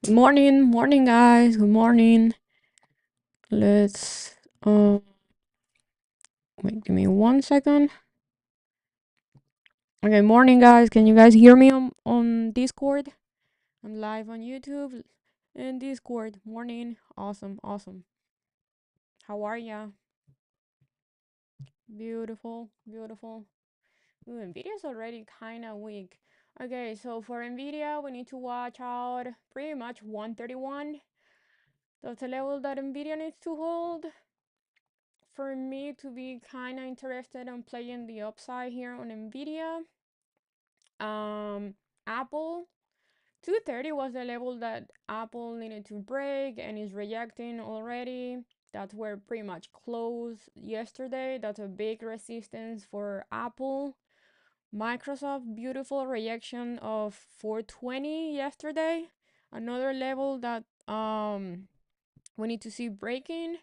Good morning, guys. Good morning. Let's wait. Give me 1 second. Okay, morning, guys. Can you guys hear me on Discord? I'm live on YouTube and Discord. Morning. Awesome, awesome. How are ya? Beautiful, beautiful. Ooh, Nvidia's already kind of weak. Okay, so for Nvidia, we need to watch out pretty much 131. That's a level that Nvidia needs to hold for me to be kind of interested in playing the upside here on Nvidia. Apple 230 was the level that Apple needed to break and is rejecting already. That's where pretty much closed yesterday. That's a big resistance for Apple. Microsoft, beautiful rejection of 420 yesterday. Another level that we need to see breaking.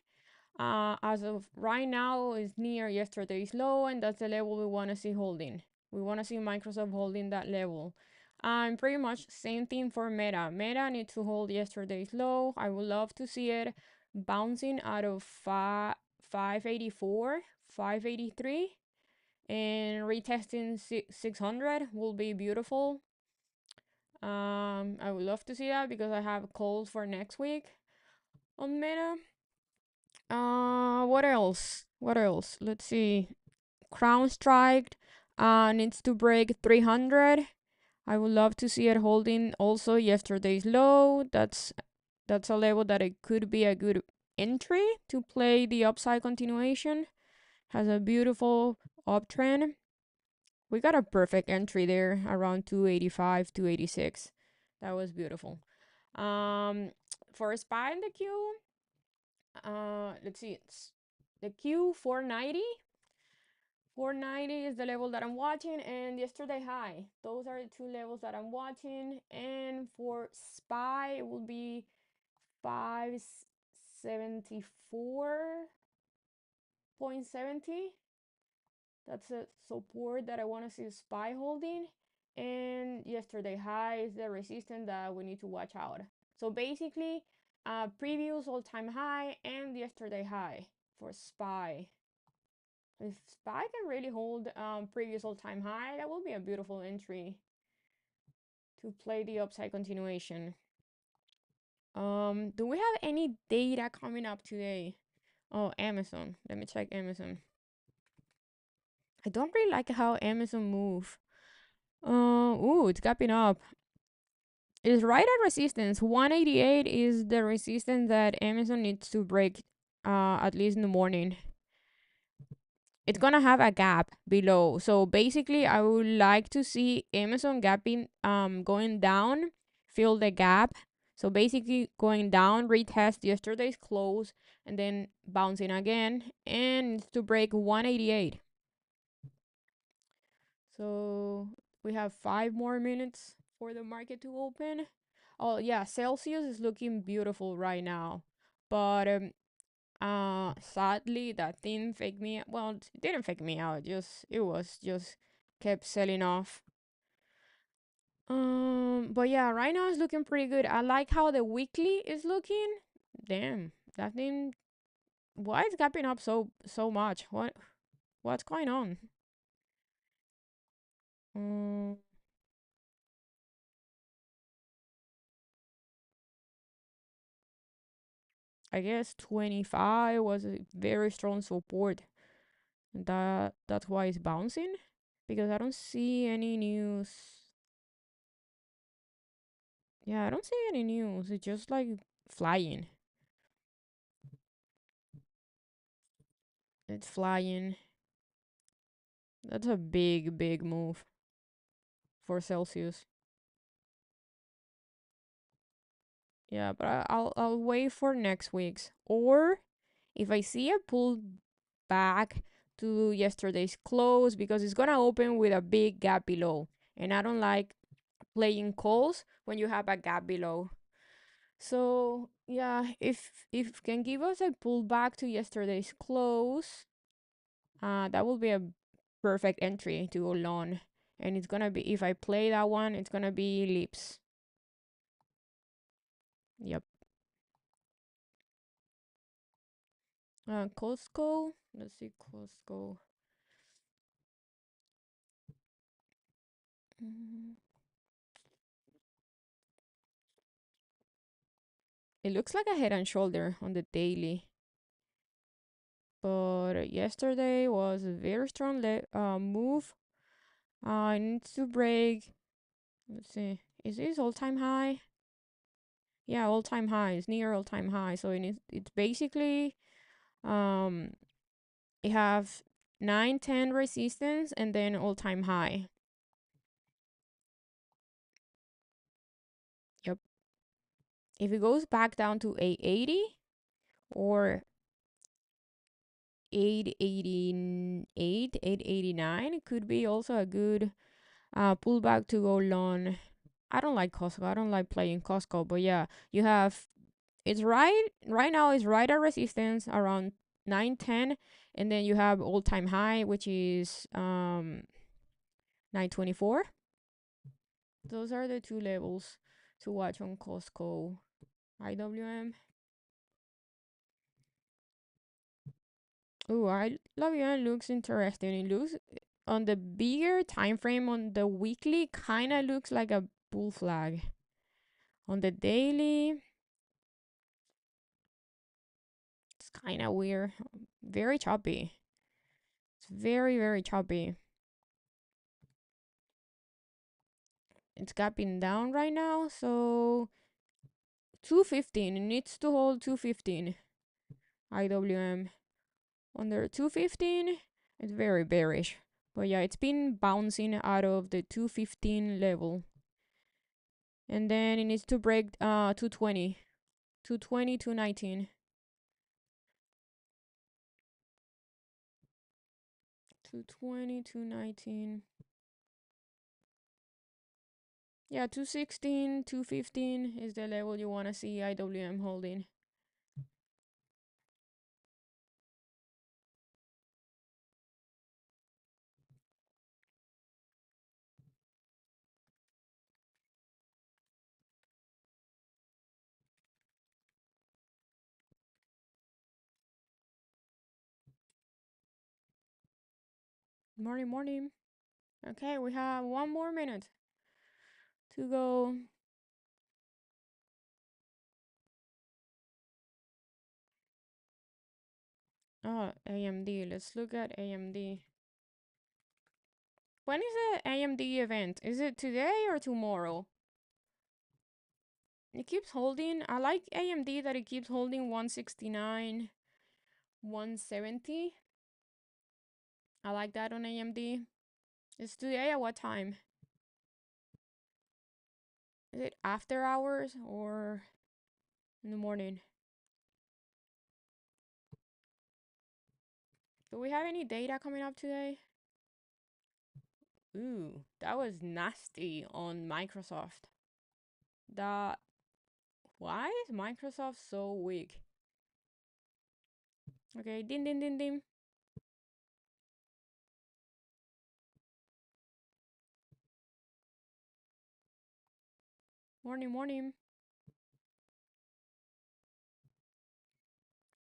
As of right now, is near yesterday's low, and that's the level we want to see holding. We want to see Microsoft holding that level. And pretty much same thing for Meta. Meta needs to hold yesterday's low. I would love to see it bouncing out of 584, 583, and retesting 600 will be beautiful. I would love to see that because I have calls for next week on Meta. What else? What else? Let's see. Crown Strike needs to break 300. I would love to see it holding also yesterday's low. That's a level that it could be a good entry to play the upside continuation. Has a beautiful uptrend. We got a perfect entry there around 285, 286. That was beautiful. For a SPY in the queue, let's see, it's the Q 490. 490 is the level that I'm watching, and yesterday high. Those are the two levels that I'm watching. And for SPY, it will be 574.70. That's a support that I want to see SPY holding. And yesterday high is the resistance that we need to watch out. So basically, previous all-time high and yesterday high for SPY. If SPY can really hold previous all-time high, that will be a beautiful entry to play the upside continuation. Do we have any data coming up today? Oh, Amazon. Let me check Amazon. I don't really like how Amazon move. Ooh, it's gapping up. It's right at resistance. 188 is the resistance that Amazon needs to break, at least in the morning. It's gonna have a gap below. So basically, I would like to see Amazon gapping, going down, fill the gap. So basically, going down, retest yesterday's close, and then bouncing again, and to break 188. So we have 5 more minutes for the market to open. Oh yeah, Celsius is looking beautiful right now, but sadly that thing faked me. Well, it didn't fake me out. It was just kept selling off. But yeah, right now it's looking pretty good. I like how the weekly is looking. Damn, that thing. Why is gapping up so much? What's going on? Um, I guess 25 was a very strong support. That's why it's bouncing because I don't see any news. Yeah, I don't see any news. It's just like flying. It's flying. That's a big move for Celsius. Yeah, but I'll wait for next week's. Or if I see a pull back to yesterday's close because it's gonna open with a big gap below, and I don't like playing calls when you have a gap below. So yeah, if can give us a pullback to yesterday's close, that will be a perfect entry to go long. And it's gonna be, if I play that one, it's gonna be lips. Yep. Costco. Let's see, Costco. Mm. It looks like a head and shoulder on the daily, but yesterday was a very strong move. It needs to break. Let's see. Is this all time high? Yeah, all time high. It's near all time high. So it's basically um it have 910 resistance and then all time high. Yep. If it goes back down to 880 or 888, 889, it could be also a good pullback to go long. I don't like Costco. I don't like playing Costco, but yeah, you have it's right now is right at resistance around 910, and then you have all time high, which is 924. Those are the two levels to watch on Costco. IWM. Oh, IWM looks interesting. It looks on the bigger time frame on the weekly kind of looks like a bull flag. On the daily, it's kind of weird. Very choppy. It's very, very choppy. It's gapping down right now, so 215. It needs to hold 215. IWM. Under 215, it's very bearish. But yeah, it's been bouncing out of the 215 level. And then it needs to break 220. 220, 219. 220, 219. Yeah, 216, 215 is the level you want to see IWM holding. Morning, morning. Okay, we have 1 more minute to go. Oh, AMD. Let's look at AMD. When is the AMD event? Is it today or tomorrow? It keeps holding. I like AMD that it keeps holding 169, 170. I like that on AMD. It's today at what time? Is it after hours or in the morning? Do we have any data coming up today? Ooh, that was nasty on Microsoft. That Why is Microsoft so weak? Okay, din din din din. Morning, morning.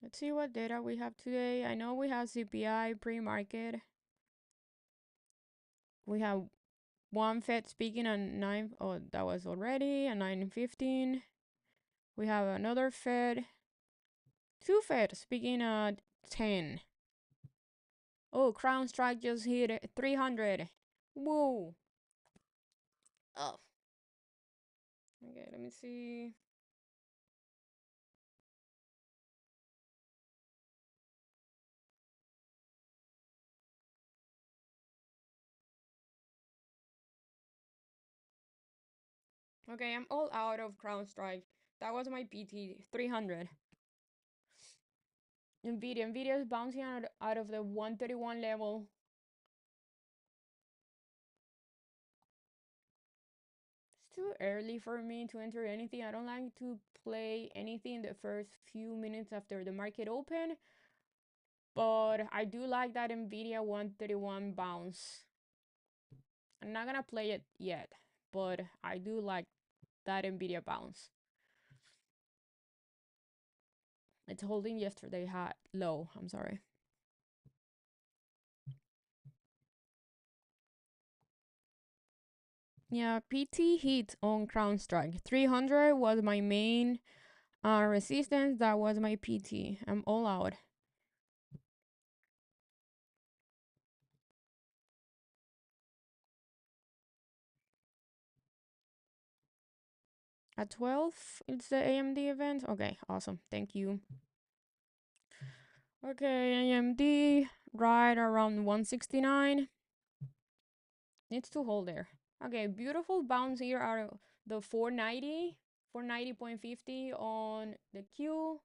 Let's see what data we have today. I know we have CPI pre-market. We have one Fed speaking on 9. Oh, that was already at 9:15. We have another Fed. Two Fed speaking at 10. Oh, Crown Strike just hit 300. Whoa. Oh. Okay, let me see. Okay, I'm all out of Crown Strike. That was my PT 300. Nvidia is bouncing out of the 131 level. It's too early for me to enter anything. I don't like to play anything the first few minutes after the market open. But I do like that Nvidia 131 bounce. I'm not gonna play it yet, but I do like that Nvidia bounce. It's holding yesterday high low. I'm sorry. Yeah, PT hit on Crown Strike. 300 was my main resistance. That was my PT. I'm all out. At 12, it's the AMD event. Okay, awesome. Thank you. Okay, AMD right around 169. Needs to hold there. Okay, beautiful bounce here out of the 490, 490.50 on the Q.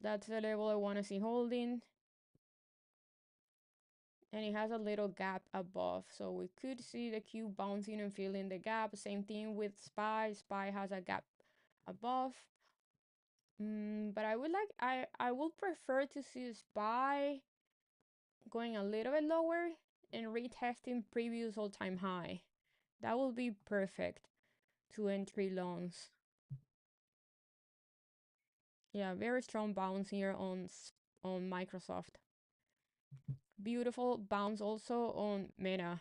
That's the level I want to see holding. And it has a little gap above, so we could see the Q bouncing and filling the gap. Same thing with SPY. SPY has a gap above. But I would prefer to see SPY going a little bit lower and retesting previous all-time high. That will be perfect to entry loans. Yeah, very strong bounce here on Microsoft. Beautiful bounce also on Meta.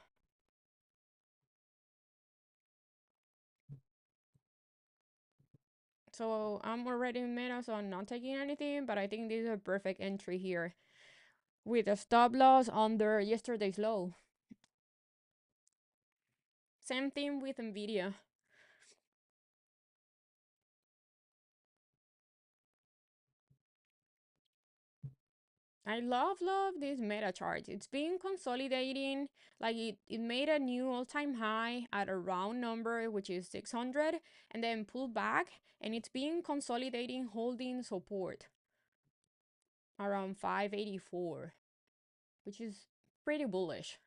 So I'm already in Meta, so I'm not taking anything, but I think this is a perfect entry here with a stop loss under yesterday's low. Same thing with Nvidia. I love this Meta chart. It's been consolidating, like it made a new all-time high at a round number, which is 600, and then pulled back, and it's been consolidating, holding support around 584, which is pretty bullish.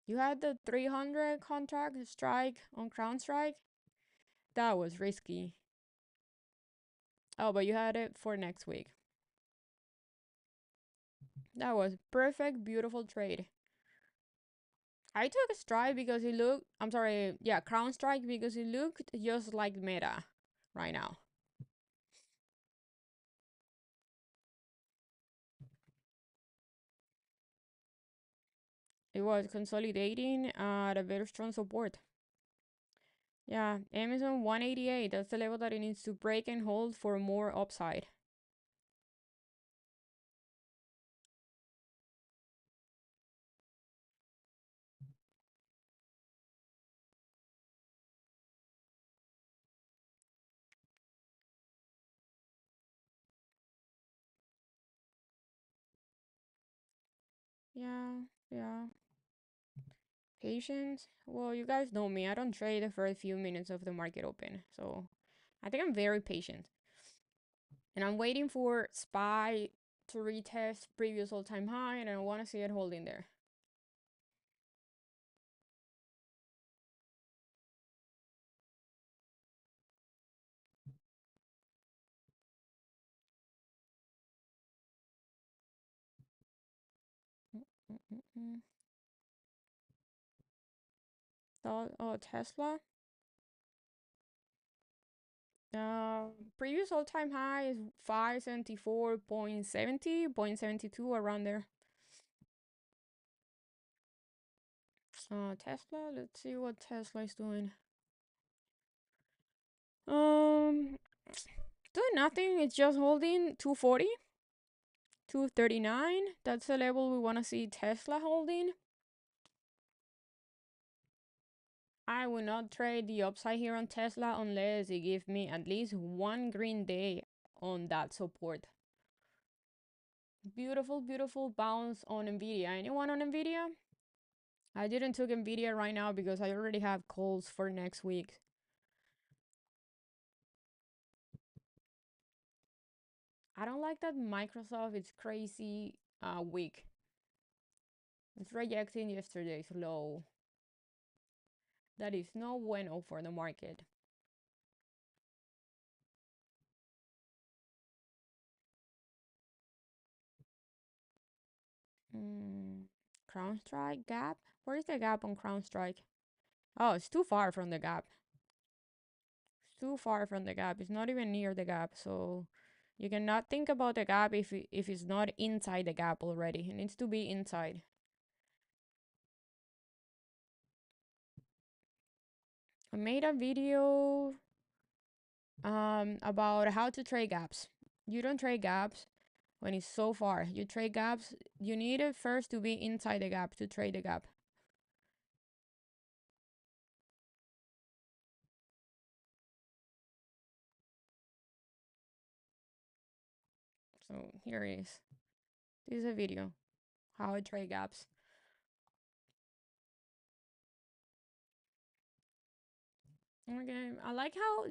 You had the 300 contract strike on Crown Strike. That was risky. Oh, but you had it for next week. That was perfect, beautiful trade. I took a strike because it looked, I'm sorry, yeah, Crown Strike because it looked just like Meta right now. It was consolidating at a very strong support. Yeah, Amazon 188, that's the level that it needs to break and hold for more upside. Yeah, yeah. Patience. Well, you guys know me. I don't trade the first few minutes of the market open. So I think I'm very patient. And I'm waiting for SPY to retest previous all-time high, and I want to see it holding there. Oh, Tesla. Previous all-time high is 574.70, 0.72 around there. Tesla. Let's see what Tesla is doing. Doing nothing. It's just holding 240, 239. That's the level we want to see Tesla holding. I will not trade the upside here on Tesla unless it gives me at least one green day on that support. Beautiful, beautiful bounce on Nvidia. Anyone on Nvidia? I didn't took Nvidia right now because I already have calls for next week. I don't like that Microsoft is crazy weak. It's rejecting yesterday's low. That is no bueno for the market. Crown Strike gap. Where is the gap on Crown Strike? Oh, it's too far from the gap. It's too far from the gap. It's not even near the gap. So you cannot think about the gap if it's not inside the gap already. It needs to be inside. I made a video about how to trade gaps. You don't trade gaps when it's so far. You trade gaps, you need it first to be inside the gap to trade the gap. So here it is. This is a video how I trade gaps. Okay, I like how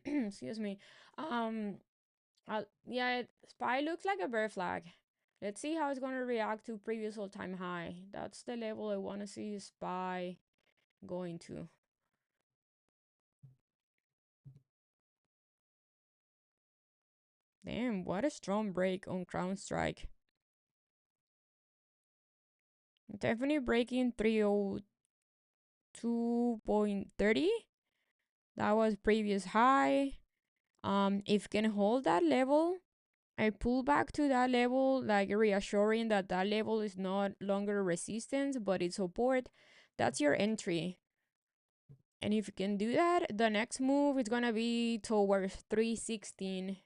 excuse me. Um, Spy looks like a bear flag. Let's see how it's gonna react to previous all-time high. That's the level I want to see Spy going to. Damn, what a strong break on Crown Strike. Definitely breaking 302.30. That was previous high. If can hold that level, I pull back to that level, like reassuring that that level is not longer resistance, but it's support. That's your entry. And if you can do that, the next move is gonna be towards 316.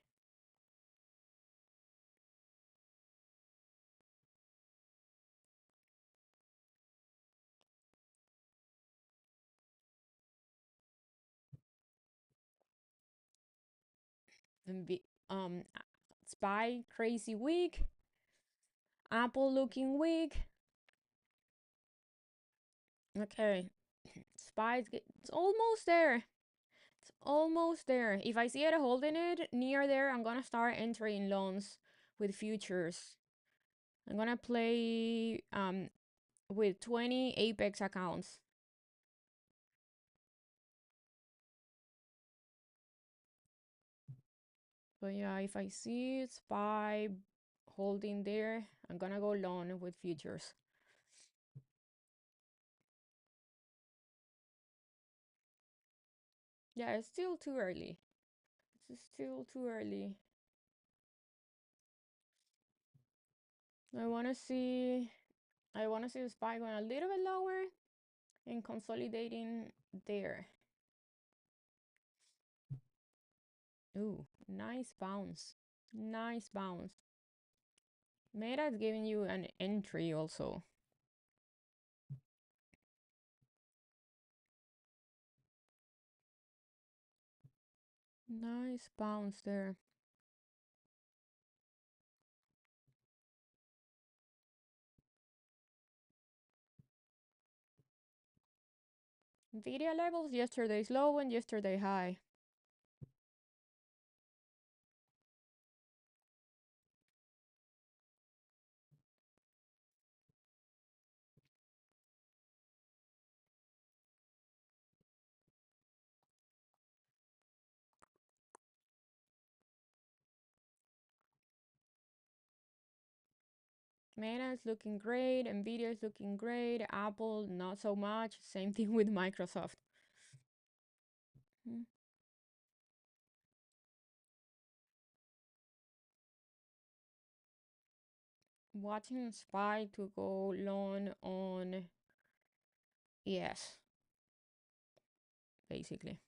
And Spy crazy weak. Apple looking weak. Okay, it's almost there. It's almost there. If I see it holding it near there, I'm gonna start entering loans with futures. I'm gonna play with 20 Apex accounts. But yeah, if I see Spy holding there, I'm gonna go long with futures. Yeah, it's still too early. It's still too early. I wanna see the Spy going a little bit lower and consolidating there. Ooh, nice bounce. Nice bounce. Meta is giving you an entry also. Nice bounce there. Nvidia levels yesterday's low and yesterday high. Meta is looking great, Nvidia is looking great, Apple not so much. Same thing with Microsoft. Hmm. Watching Spy to go long on yes, basically.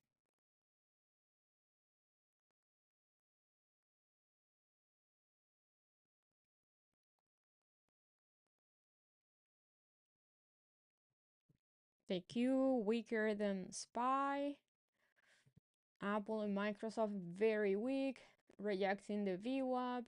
The Q weaker than Spy. Apple and Microsoft very weak, rejecting the VWAP.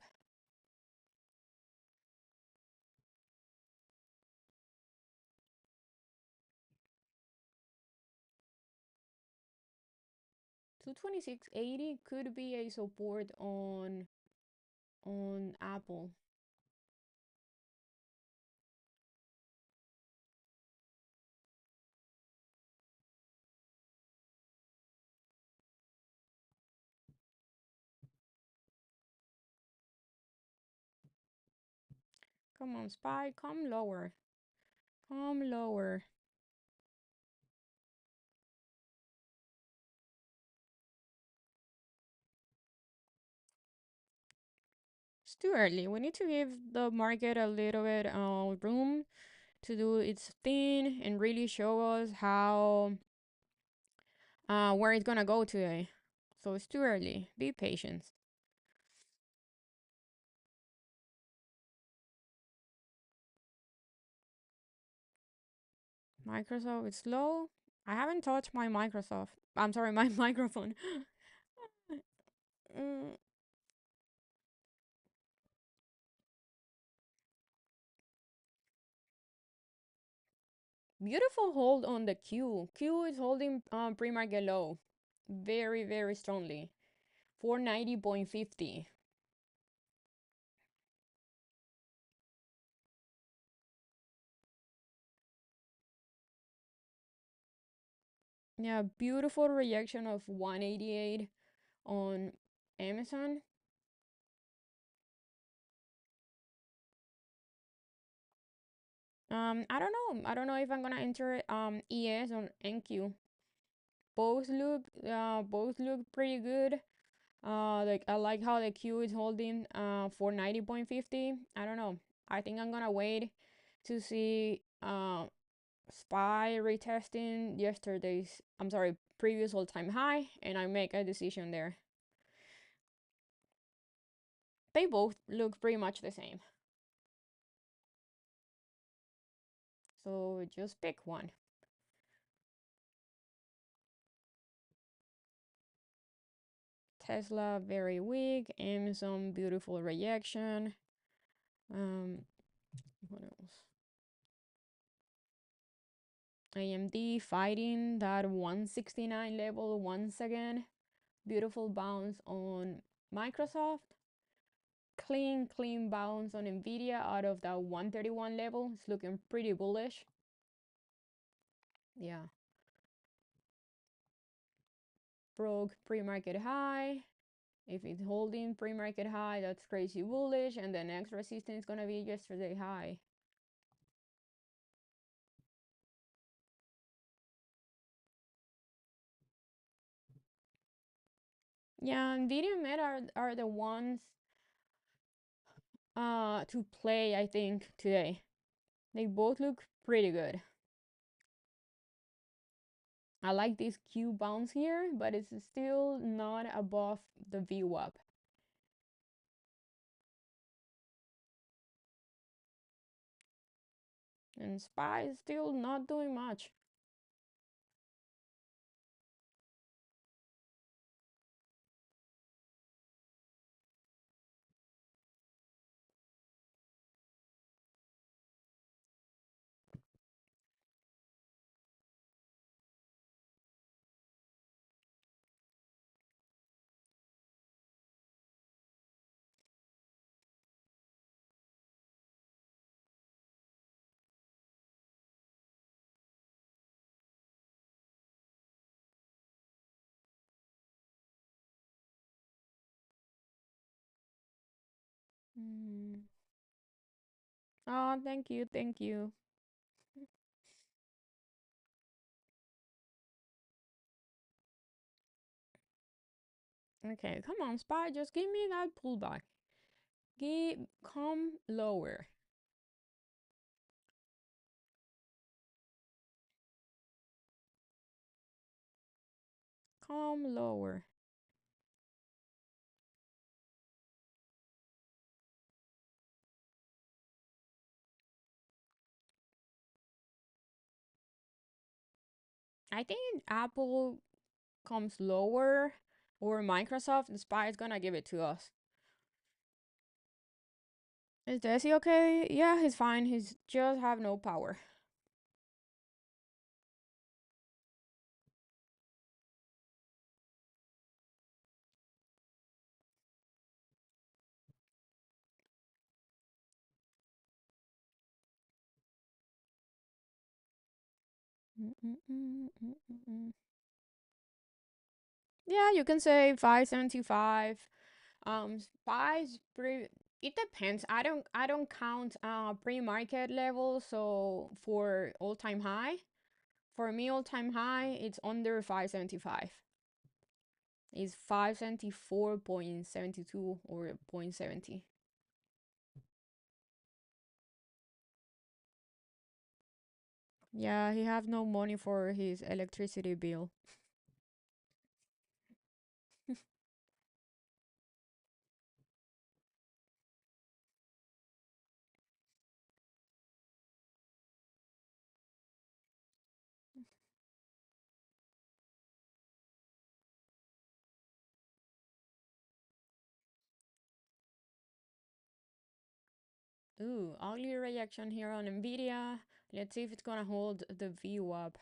So 2680 could be a support on Apple. Come on, Spy, come lower. Come lower. It's too early. We need to give the market a little bit room to do its thing and really show us how where it's gonna go today. So it's too early. Be patient. Microsoft is slow. I haven't touched my Microsoft. I'm sorry, my microphone. Mm, Beautiful hold on the Q. Q is holding pre-market low very, very strongly. 490.50. Yeah, beautiful rejection of 188 on Amazon. I don't know. I don't know if I'm gonna enter ES or NQ. Both look pretty good. Like I like how the Q is holding 490.50. I don't know. I think I'm gonna wait to see SPY retesting yesterday's, I'm sorry, previous all-time high, and I make a decision there. They both look pretty much the same. So just pick one. Tesla very weak. Amazon beautiful rejection. What else? AMD fighting that 169 level once again. Beautiful bounce on Microsoft. Clean bounce on Nvidia out of that 131 level. It's looking pretty bullish. Yeah. Broke pre-market high. If it's holding pre-market high, that's crazy bullish, and the next resistance is gonna be yesterday high. Yeah, Nvidia and Meta are the ones to play, I think, today. They both look pretty good. I like this Q bounce here, but it's still not above the VWAP. And SPY is still not doing much. Mm. Oh, thank you, thank you. Okay, come on, SPY, just give me that pullback. Come lower. Come lower. I think Apple comes lower or Microsoft, the SPY is gonna give it to us. Is Desi okay? Yeah, he's fine. He's just have no power. Yeah, you can say 575. SPY's pretty. It depends. I don't count pre-market level. So for all-time high, for me all-time high, it's under 575. It's 574.72 or point 70. Yeah, he have no money for his electricity bill. Ooh, ugly reaction here on Nvidia. Let's see if it's gonna hold the VWAP.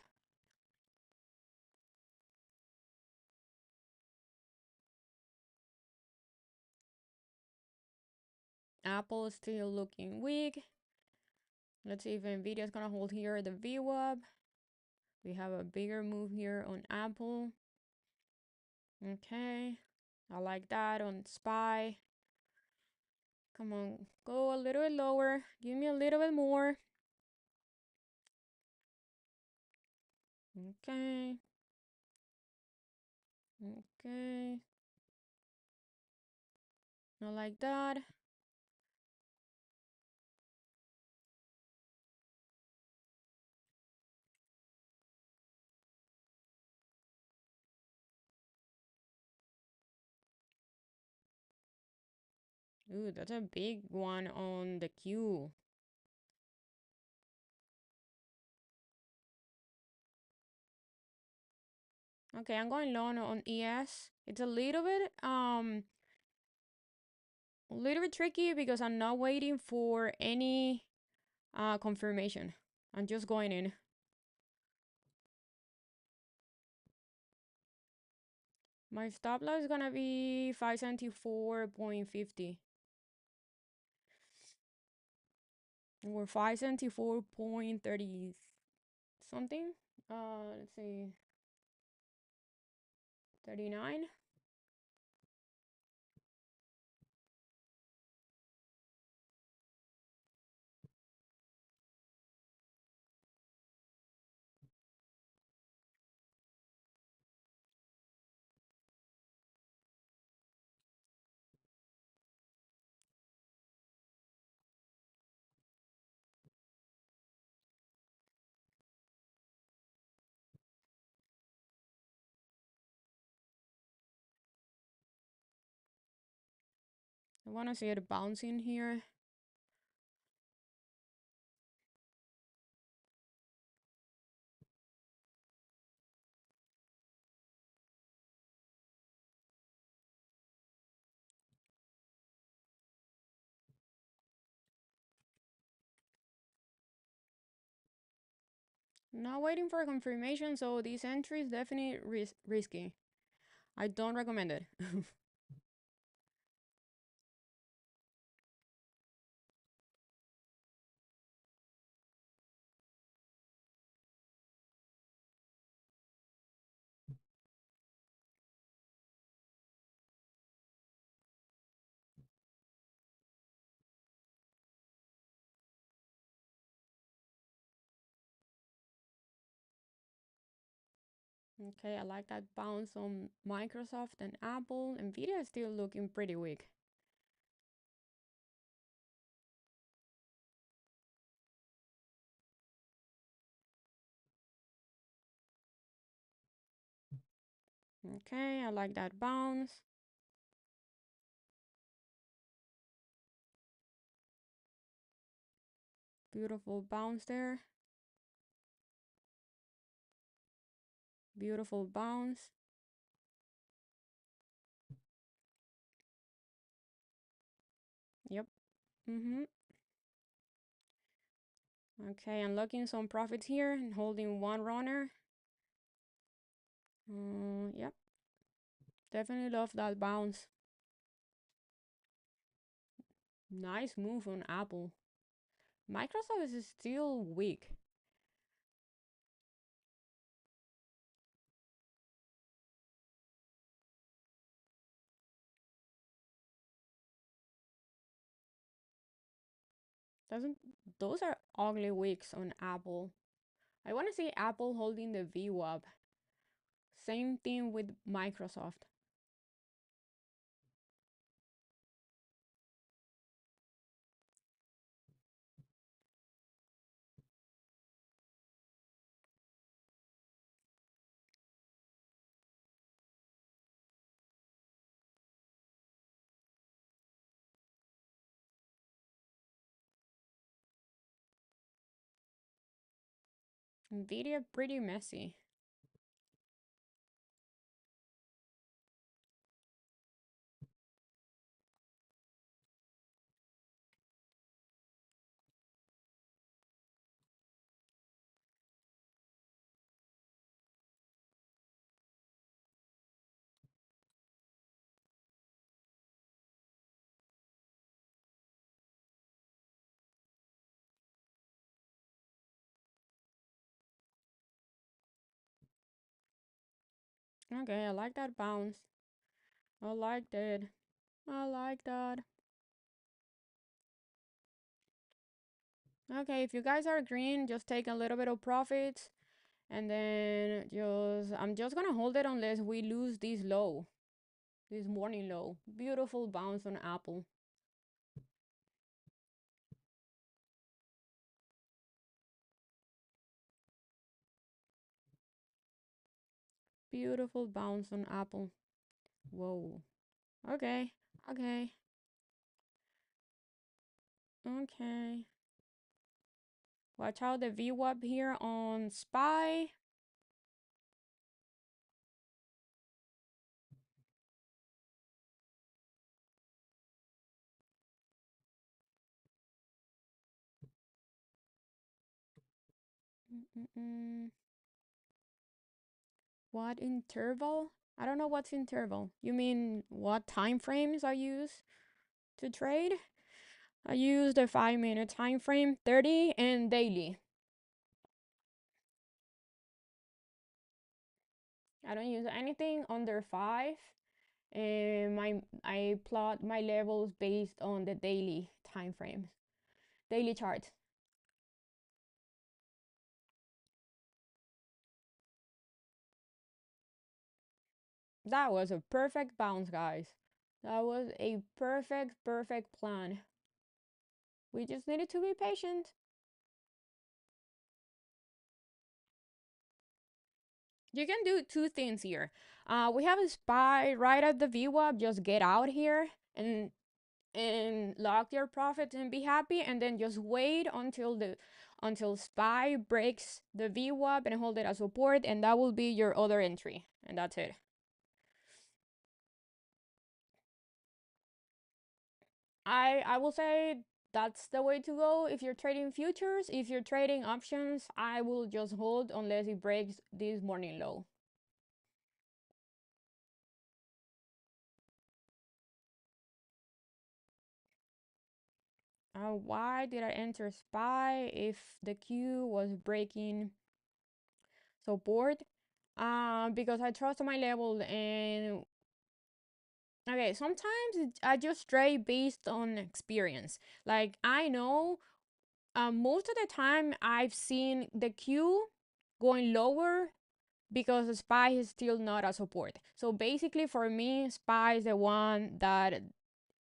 Apple is still looking weak. Let's see if Nvidia is gonna hold here the VWAP. We have a bigger move here on Apple. Okay, I like that on SPY. Come on, go a little bit lower. Give me a little bit more. Okay. Okay. Not like that. Ooh, that's a big one on the Q. Okay, I'm going low on ES. It's a little bit tricky because I'm not waiting for any confirmation. I'm just going in. My stop loss is gonna be 574.50 or 574.30 something. Let's see, 39. I wanna see it bouncing here. Not waiting for confirmation, so this entry is definitely risky. I don't recommend it. Okay, I like that bounce on Microsoft and Apple. Nvidia is still looking pretty weak. Okay, I like that bounce. Beautiful bounce there. Beautiful bounce. Yep. Mm-hmm. Okay, unlocking some profits here and holding one runner. Yep. Definitely love that bounce. Nice move on Apple. Microsoft is still weak. Doesn't those are ugly wicks on Apple. I want to see Apple holding the VWAP. Same thing with Microsoft. Nvidia pretty messy. Okay, I like that bounce. I like that. I like that. Okay, if you guys are green, just take a little bit of profits and then I'm just gonna hold it unless we lose this low, this morning low. Beautiful bounce on Apple. Beautiful bounce on Apple. Whoa. Okay. Okay. Okay. Watch out the VWAP here on SPY. Mm-mm-mm. What interval? I don't know what's interval. You mean what time frames I use to trade? I use the 5 minute time frame, 30 and daily. I don't use anything under 5. And I plot my levels based on the daily time frames, daily charts. That was a perfect bounce, guys. That was a perfect plan. We just needed to be patient. You can do two things here. We have a SPY right at the VWAP. Just get out here and lock your profits and be happy, and then just wait until SPY breaks the VWAP and hold it as support, and that will be your other entry, and that's it. I will say that's the way to go if you're trading futures. If you're trading options, I will just hold unless it breaks this morning low. Why did I enter SPY if the Q was breaking support? Because I trust my level, and okay, sometimes I just trade based on experience. Like I know most of the time I've seen the Q going lower because SPY is still not a support. So basically for me, SPY is the one that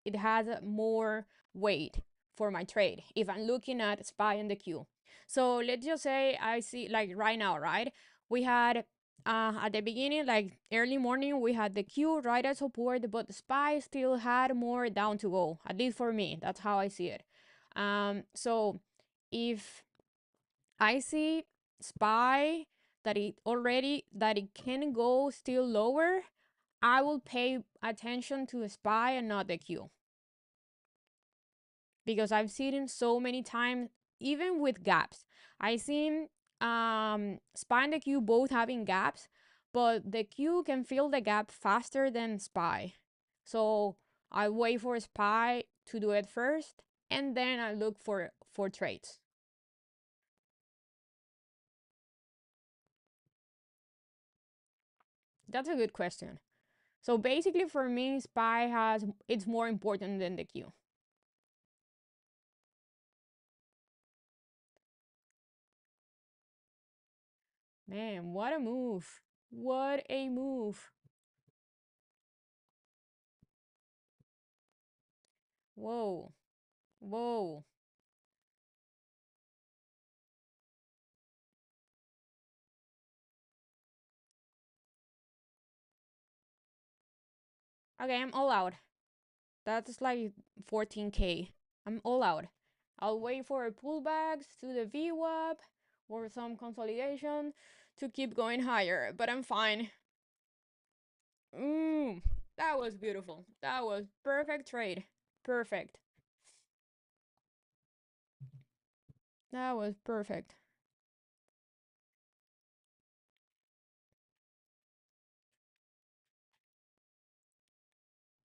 it has more weight for my trade if I'm looking at SPY and the Q. So let's just say I see like right now, right? We had at the beginning, like early morning, we had the Q right at support, but the SPY still had more down to go. At least for me, that's how I see it. So if I see SPY that it can go still lower, I will pay attention to SPY and not the Q, because I've seen it so many times, even with gaps. I've seen SPY and the Q both having gaps, but the Q can fill the gap faster than SPY. So I wait for SPY to do it first, and then I look for trades. That's a good question. So basically, for me, SPY it's more important than the Q. Man, what a move. What a move. Whoa. Whoa. Okay, I'm all out. That's like 14K. I'm all out. I'll wait for a pullbacks to the VWAP or some consolidation to keep going higher, but I'm fine. That was beautiful. That was perfect trade. Perfect. That was perfect.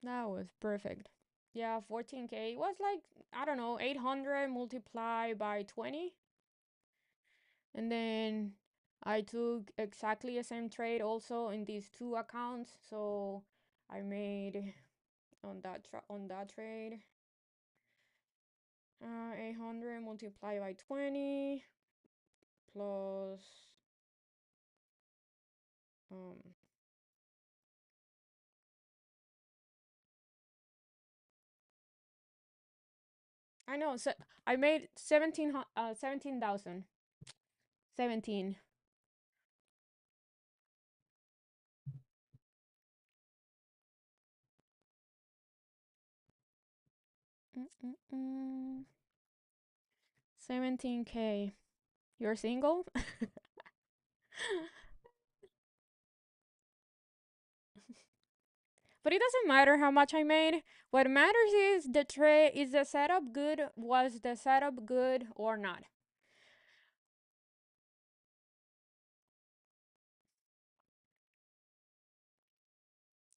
That was perfect. Yeah, 14K was like, I don't know, 800 multiplied by 20. And then I took exactly the same trade also in these two accounts. So I made on that trade 800 multiplied by 20 plus um I know, so I made 17,000. 17. Mm-mm-mm. 17K. You're single? But it doesn't matter how much I made. What matters is the trade, is the setup good? Was the setup good or not?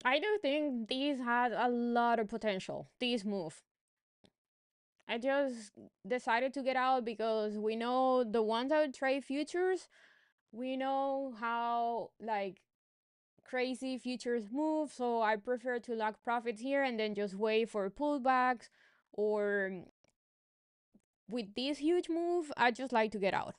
I do think these had a lot of potential. These move. I just decided to get out because we know the ones that trade futures, we know how like crazy futures move, so I prefer to lock profits here and then just wait for pullbacks, or with this huge move, I just like to get out.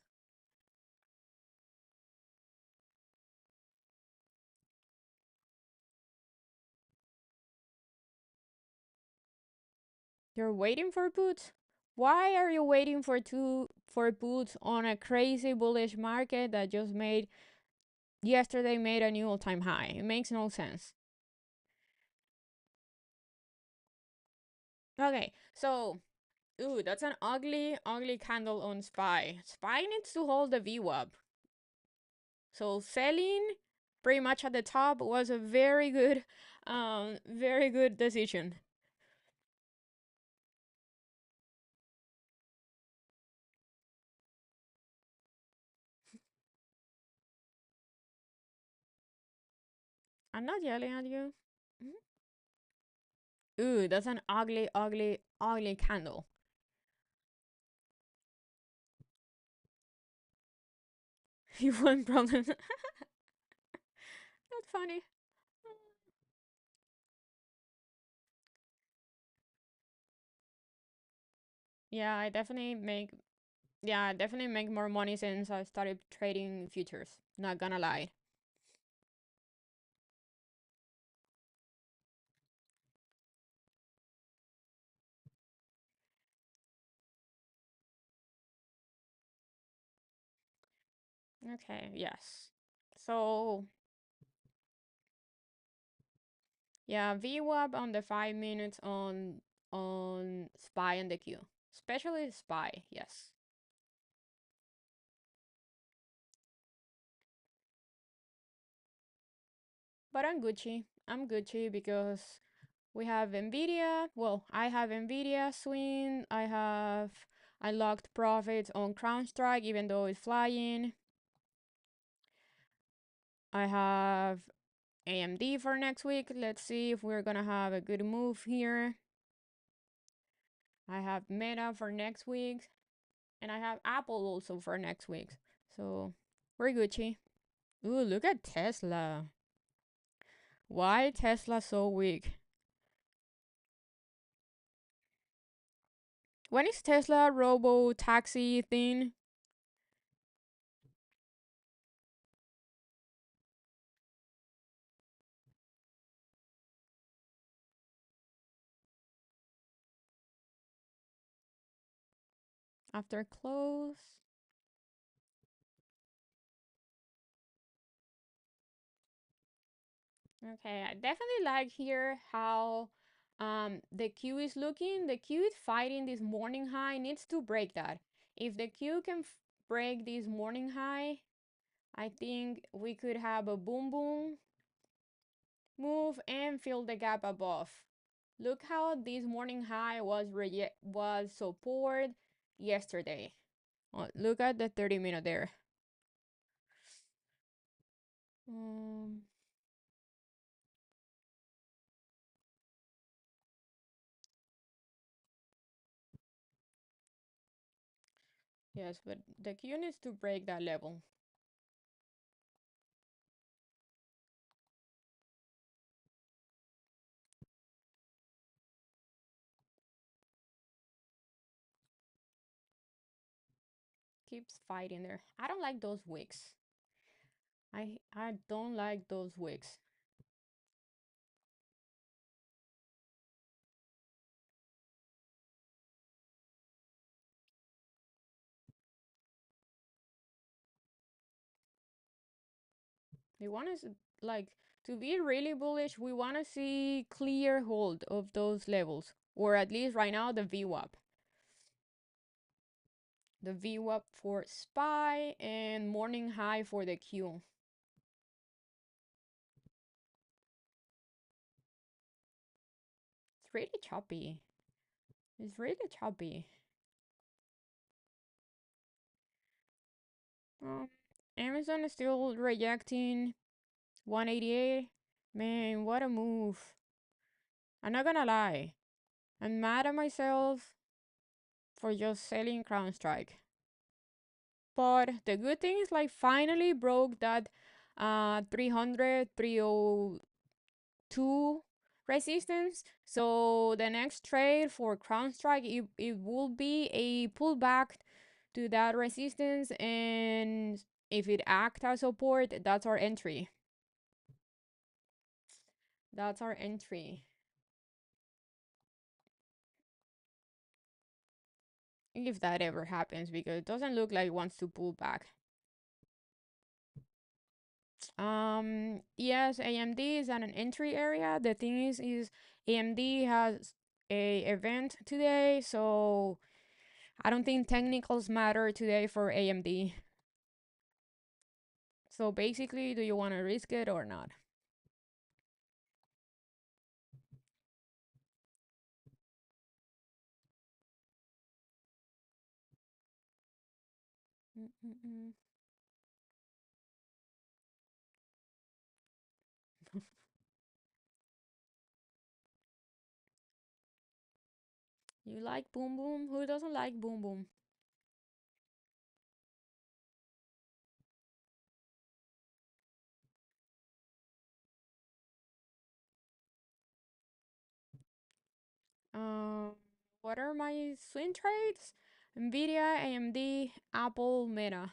You're waiting for puts? Why are you waiting for puts on a crazy bullish market that just made yesterday made a new all-time high? It makes no sense. Okay, so ooh, that's an ugly, ugly candle on SPY. SPY needs to hold the VWAP. So selling pretty much at the top was a very good decision. I'm not yelling at you. Mhm. Ooh, that's an ugly, ugly, ugly candle. You want problems? That's funny. Yeah, I definitely make yeah, I definitely make more money since I started trading futures. Not gonna lie. Okay, yes. So yeah, VWAP on the 5 minutes on SPY and the Q. Especially SPY, yes. But I'm Gucci. I'm Gucci because we have Nvidia. Well, I have Nvidia swing. I locked profits on CrowdStrike even though it's flying. I have AMD for next week. Let's see if we're gonna have a good move here. I have Meta for next week, and I have Apple also for next week. So we're Gucci. Ooh, look at Tesla. Why Tesla so weak? When is Tesla robo taxi thing? after close. Okay, I definitely like here how the Q is looking. The Q is fighting this morning high, needs to break that. If the Q can break this morning high, I think we could have a boom boom move and fill the gap above. Look how this morning high was support yesterday. Look at the 30-minute there. Um, yes, but the Q needs to break that level. Keeps fighting there. I don't like those wicks. I don't like those wicks. We want to like to be really bullish. We want to see clear hold of those levels, or at least right now the VWAP. The VWAP for SPY and morning high for the Q. It's really choppy. It's really choppy. Um, Amazon is still rejecting 188. Man, what a move. I'm not gonna lie. I'm mad at myself for just selling Crown Strike. But the good thing is like finally broke that 300, 302 resistance. So the next trade for Crown Strike, it will be a pullback to that resistance, and if it acts as support, that's our entry. That's our entry. If that ever happens, because it doesn't look like it wants to pull back. Yes, AMD is at an entry area. The thing is AMD has a event today, so I don't think technicals matter today for AMD. So basically, do you want to risk it or not? Mm-mm-mm. You like boom boom? Who doesn't like boom boom? Um, what are my swing trades? Nvidia, AMD, Apple, Meta.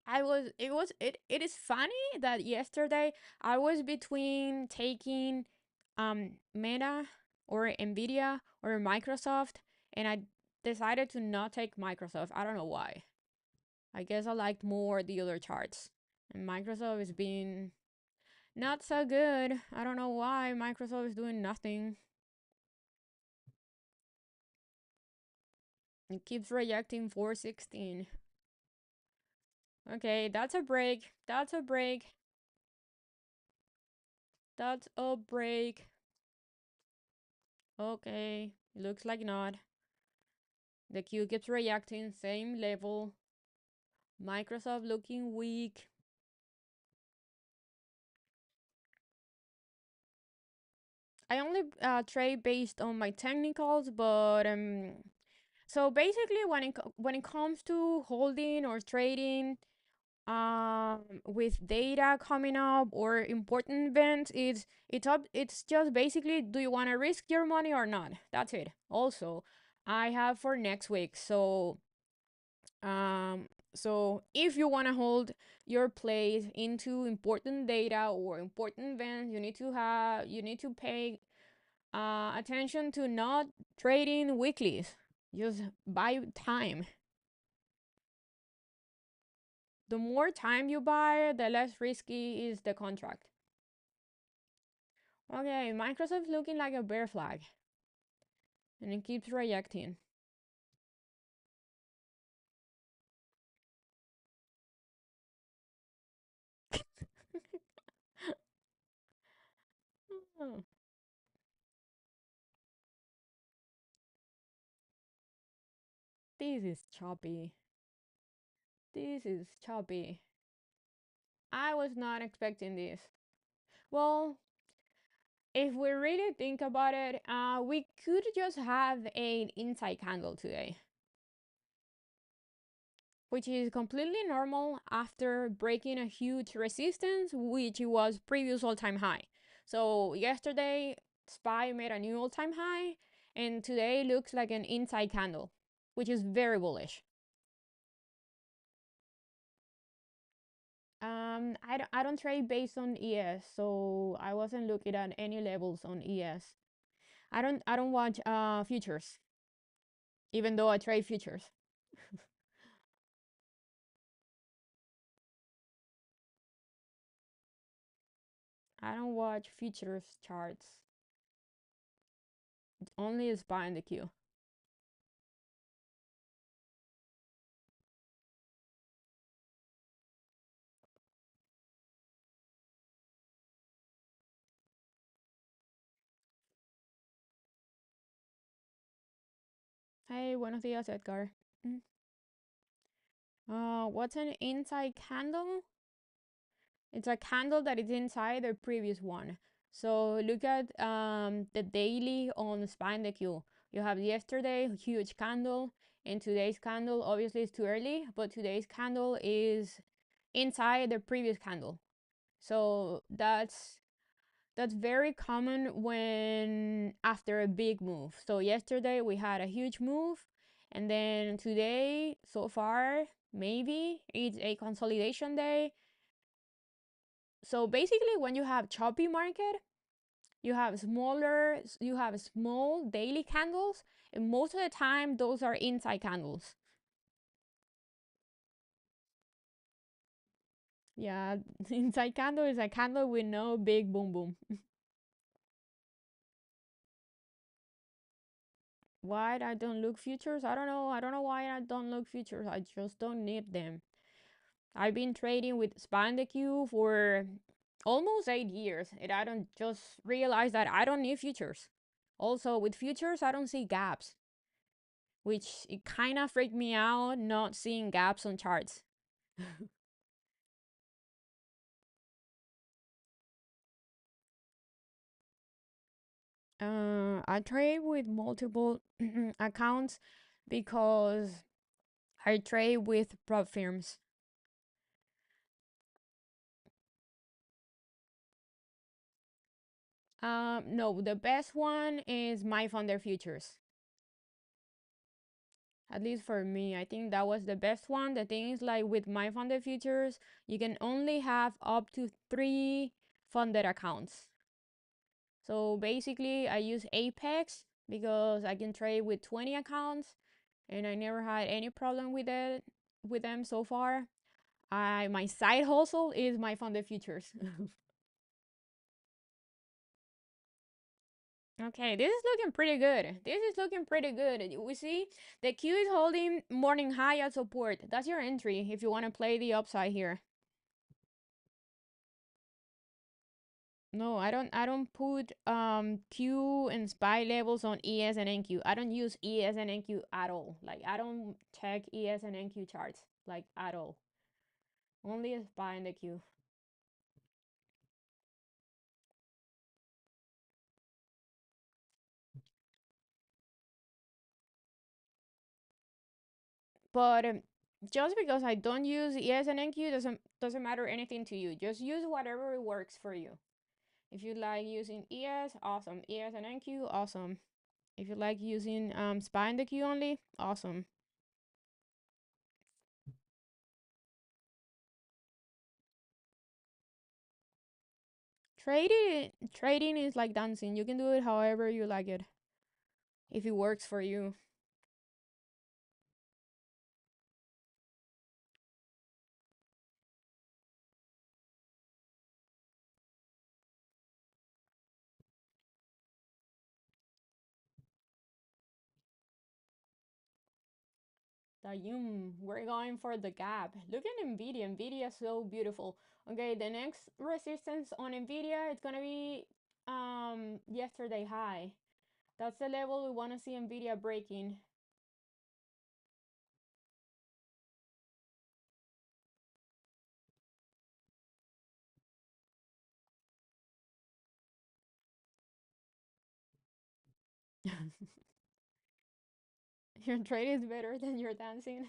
It is funny that yesterday I was between taking Meta or Nvidia or Microsoft, and I decided to not take Microsoft. I don't know why. I guess I liked more the other charts. And Microsoft is being not so good. I don't know why Microsoft is doing nothing. It keeps rejecting 416. Okay, that's a break. That's a break. That's a break. Okay, looks like not. The Q keeps reacting, same level. Microsoft looking weak. I only trade based on my technicals, but so basically when it comes to holding or trading with data coming up or important events, it's just basically, do you want to risk your money or not? That's it. Also, I have for next week, um, so if you want to hold your plays into important data or important events, you need to pay attention to not trading weeklies. Just buy time. The more time you buy, the less risky is the contract. Okay, Microsoft's looking like a bear flag, and it keeps rejecting. Oh, this is choppy. This is choppy. I was not expecting this. Well, if we really think about it, we could just have an inside candle today, which is completely normal after breaking a huge resistance, which was previous all-time high. So yesterday, SPY made a new all-time high, and today looks like an inside candle, which is very bullish. I don't trade based on ES, so I wasn't looking at any levels on ES. I don't watch futures, even though I trade futures. I don't watch futures charts. Only SPY in the queue. Hey, buenos días, Edgar. Mm. What's an inside candle? It's a candle that is inside the previous one. So look at the daily on SPY in the queue. You have yesterday huge candle, and today's candle obviously is too early, but today's candle is inside the previous candle. So that's very common when after a big move. So yesterday we had a huge move, and then today so far maybe it's a consolidation day. So basically when you have choppy market, you have small daily candles, and most of the time those are inside candles. Yeah, inside candle is a candle with no big boom boom. Why I don't look futures? I don't know. I don't know why I don't look futures. I just don't need them. I've been trading with SPY in the queue for almost 8 years, and I don't just realize that I don't need futures. Also, with futures, I don't see gaps, which it kind of freaked me out not seeing gaps on charts. I trade with multiple accounts because I trade with prop firms. No, the best one is my funder futures. At least for me, I think that was the best one. The thing is, like with my funded futures, you can only have up to 3 funded accounts. So basically, I use Apex because I can trade with 20 accounts, and I never had any problem with them so far. My side hustle is my funded futures. Okay, this is looking pretty good. This is looking pretty good. We see the Q is holding morning high at support. That's your entry if you want to play the upside here. No, I don't put Q and SPY levels on ES and NQ. I don't use ES and NQ at all. Like I don't check ES and NQ charts like at all. Only SPY and the Q. But just because I don't use ES and NQ doesn't matter anything to you. Just use whatever works for you. If you like using ES, awesome. ES and NQ, awesome. If you like using SPY and the Q only, awesome. Trading is like dancing. You can do it however you like it. If it works for you. We're going for the gap. Look at Nvidia. Nvidia is so beautiful. Okay, the next resistance on Nvidia is gonna be yesterday high. That's the level we want to see Nvidia breaking. Your trade is better than your dancing.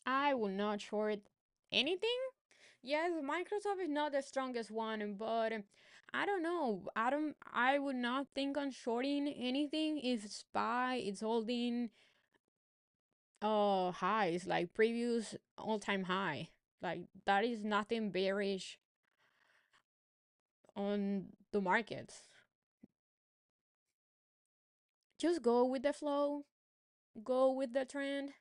I will not short anything. Yes, Microsoft is not the strongest one, but I don't know. I would not think on shorting anything if SPY is holding highs like previous all-time high. Like that is nothing bearish on the markets. Just go with the flow, go with the trend.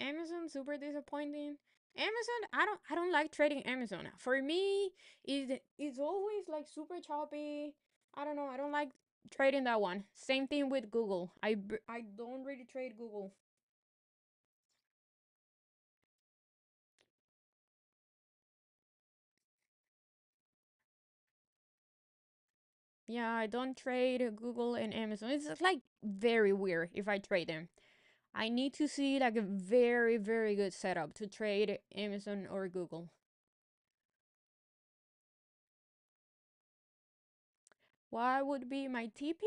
Amazon super disappointing. Amazon, I don't like trading Amazon. For me, it's always like super choppy. I don't know. I don't like trading that one. Same thing with Google. I don't really trade Google. Yeah, I don't trade Google and Amazon. It's like very weird if I trade them. I need to see like a very very good setup to trade Amazon or Google. What would be my TP?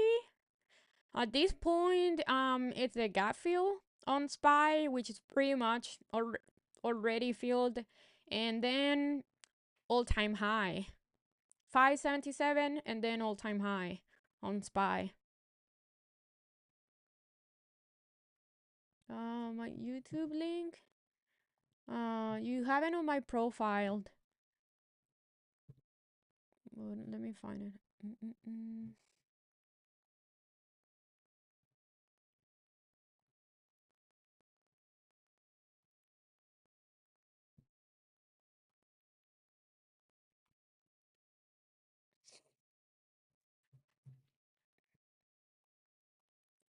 At this point, it's a gap fill on SPY, which is pretty much already filled, and then all time high 577, and then all time high on SPY. My YouTube link. You have it on my profile. Well, let me find it. Mm-mm-mm.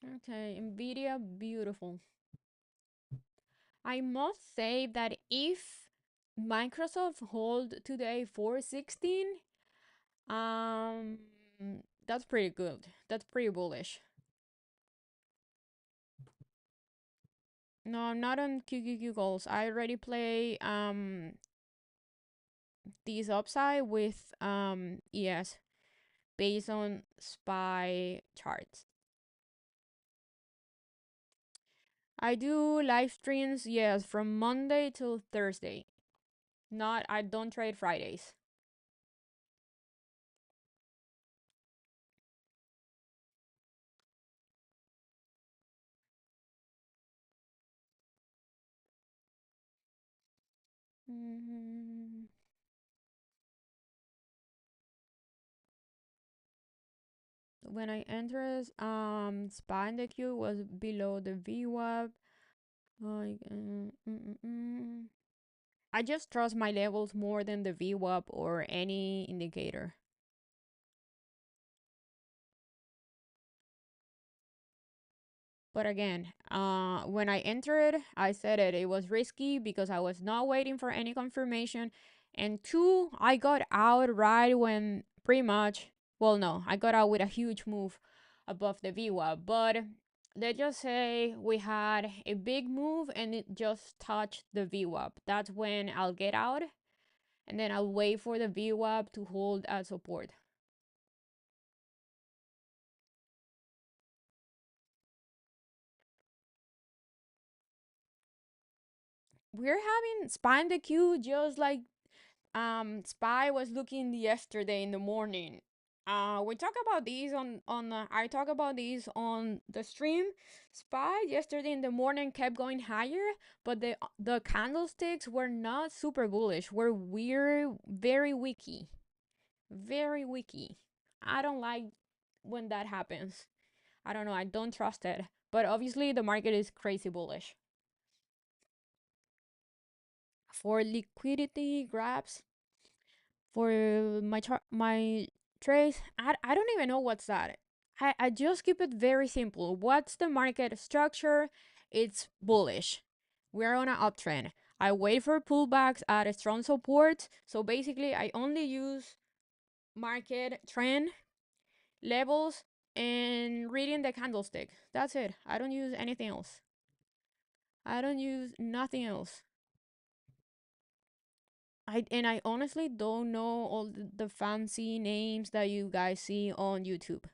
Okay, Nvidia, beautiful. I must say that if Microsoft hold today 416, um, that's pretty good. That's pretty bullish. No, I'm not on QQQ goals. I already play these upside with ES based on SPY charts. I do live streams, yes, from Monday till Thursday. Not I don't trade Fridays. Mhm. When I entered, SPY in the queue was below the VWAP. Like, I just trust my levels more than the VWAP or any indicator. But again, when I entered, I said it was risky because I was not waiting for any confirmation. And two, I got out right when pretty much, well, no, I got out with a huge move above the VWAP. But let's just say we had a big move and it just touched the VWAP. That's when I'll get out and then I'll wait for the VWAP to hold as support. We're having SPY in the queue just like SPY was looking yesterday in the morning. We talk about these on I talk about these on the stream. Spy yesterday in the morning kept going higher, but the candlesticks were not super bullish. Were weird, very wiki, very wiki. I don't like when that happens. I don't know. I don't trust it. But obviously, the market is crazy bullish. For liquidity grabs, for my trades, I don't even know what's that. I just keep it very simple. What's the market structure? It's bullish. We're on an uptrend. I wait for pullbacks at a strong support. So basically, I only use market trend levels and reading the candlestick. That's it. I don't use anything else. I don't use nothing else. I honestly don't know all the fancy names that you guys see on YouTube.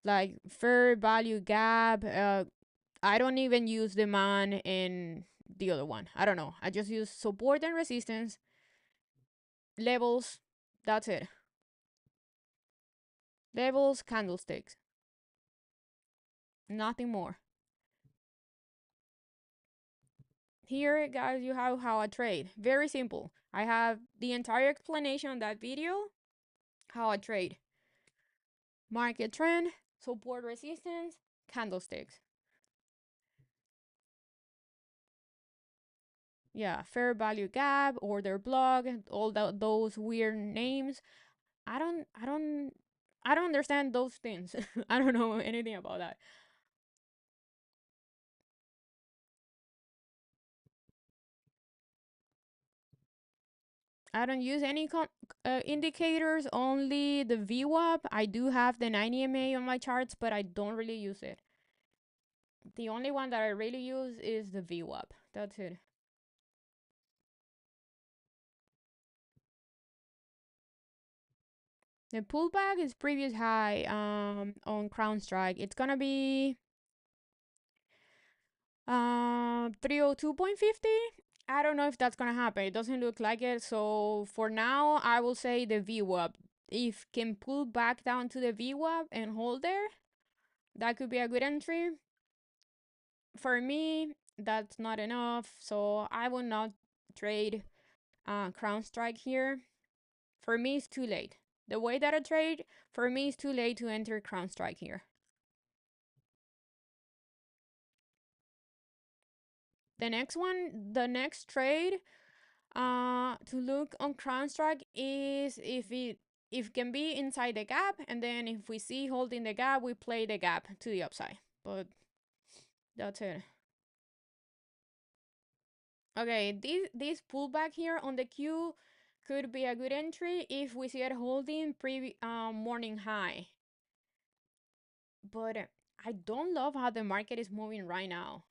Like fair value gap. I don't even use demand in the other one. I don't know. I just use support and resistance levels. That's it. Levels, candlesticks. Nothing more. Here, guys, you have how I trade. Very simple. I have the entire explanation on that video. How I trade. Market trend, support resistance, candlesticks. Yeah, fair value gap, order block, all those weird names. I don't I don't I don't understand those things. I don't know anything about that. I don't use any indicators, only the VWAP. I do have the 90 MA on my charts, but I don't really use it. The only one that I really use is the VWAP. That's it. The pullback is previous high on Crown Strike. It's gonna be 302.50. I don't know if that's gonna happen. It doesn't look like it. So for now, I will say the VWAP. If can pull back down to the VWAP and hold there, that could be a good entry. For me, that's not enough. So I will not trade Crown Strike here. For me, it's too late. The way that I trade, for me, it's too late to enter Crown Strike here. The next trade to look on Crown Strike is if it can be inside the gap, and then if we see holding the gap, we play the gap to the upside. But that's it. Okay, this pullback here on the Q could be a good entry if we see it holding morning high. But I don't love how the market is moving right now.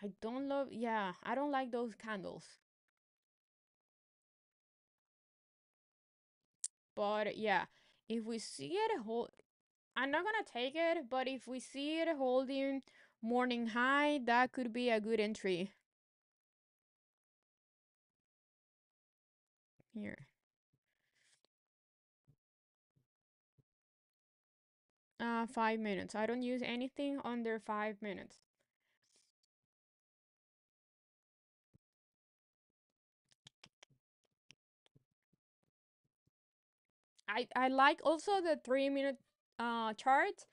I don't love, yeah, I don't like those candles. But yeah, if we see it hold, I'm not gonna take it, but if we see it holding morning high, that could be a good entry here. 5 minutes. I don't use anything under 5 minutes. I like also the 3 minute chart,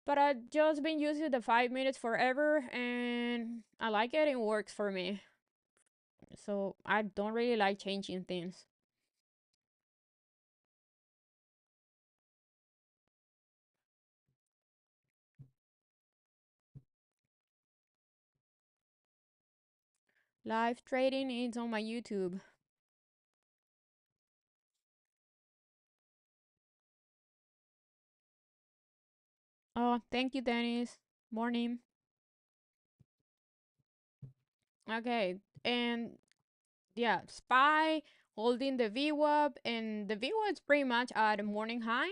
but I've just been using the 5 minutes forever, and I like it. It works for me. So I don't really like changing things. Live trading is on my YouTube. Oh, thank you, Dennis. Morning. Okay, and yeah, SPY holding the VWAP, and the VWAP is pretty much at a morning high.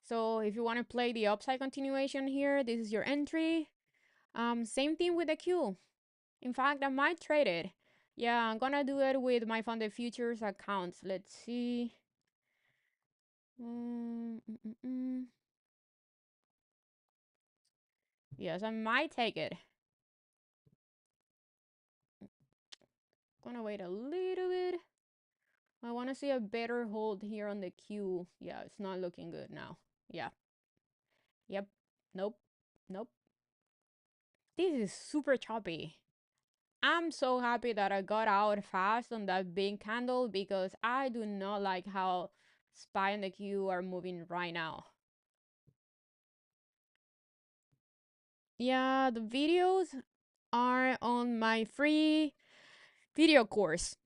So if you want to play the upside continuation here, this is your entry. Same thing with the Q. In fact, I might trade it. Yeah, I'm gonna do it with my funded futures accounts. Let's see. Mm, mm, mm, mm. Yes, I might take it. Gonna wait a little bit. I want to see a better hold here on the Q. Yeah, it's not looking good now. Yeah. Yep. Nope. Nope. This is super choppy. I'm so happy that I got out fast on that big candle because I do not like how SPY and the Q are moving right now. Yeah, the videos are on my free video course.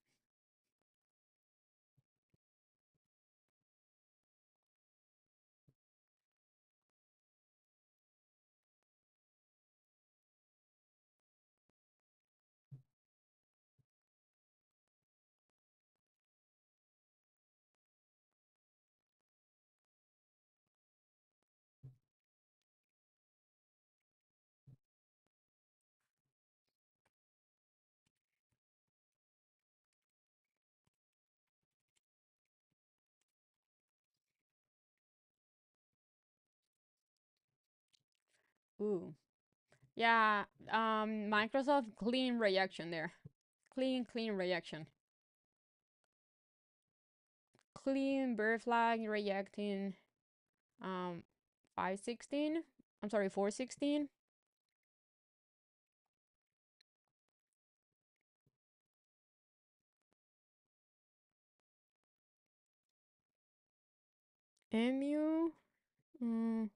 Ooh. Yeah, Microsoft clean reaction there. Clean reaction. Clean bear flag reacting 516. I'm sorry, 416. MU. Mm,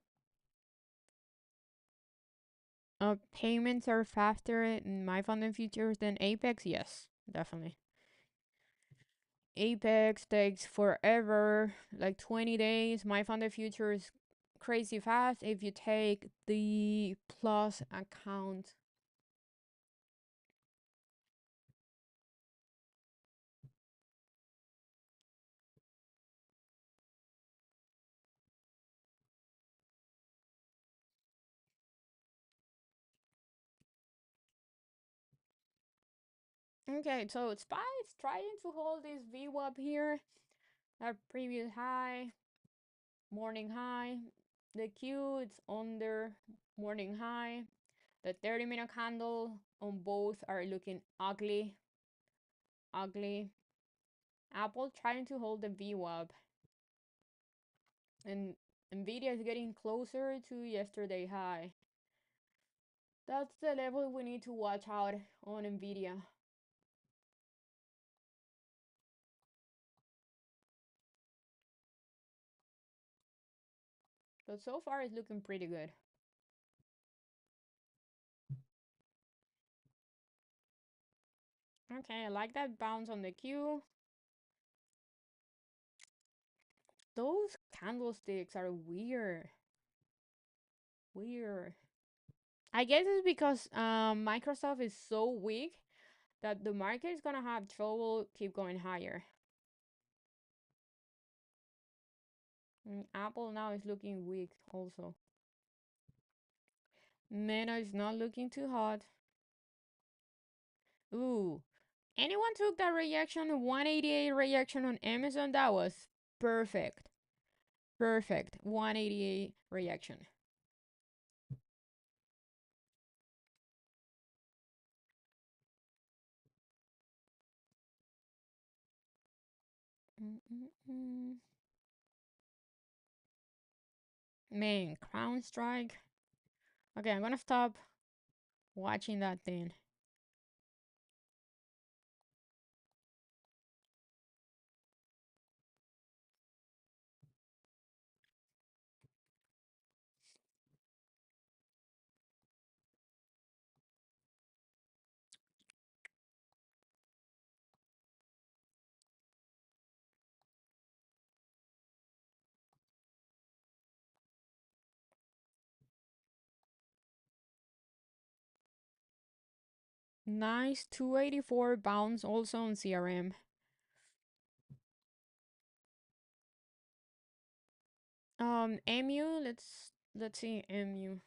payments are faster in my fund and futures than Apex. Yes, definitely. Apex takes forever, like 20 days. My fund and futures crazy fast if you take the plus account. Okay, so SPY is trying to hold this VWAP here, that previous high, morning high. The Q it's under morning high. The 30-minute candle on both are looking ugly, ugly. Apple trying to hold the VWAP, and Nvidia is getting closer to yesterday high. That's the level we need to watch out on Nvidia. But so far it's looking pretty good. Okay, I like that bounce on the Q. Those candlesticks are weird. Weird. I guess it's because Microsoft is so weak that the market is gonna have trouble keep going higher. Apple now is looking weak also. Meta is not looking too hot. Ooh. Anyone took that reaction, 188 reaction on Amazon? That was perfect. Perfect. 188 reaction. Mm-mm-mm. Man, Crown Strike. Okay, I'm gonna stop watching that thing. Nice 284 bounce also on CRM. MU, let's see MU.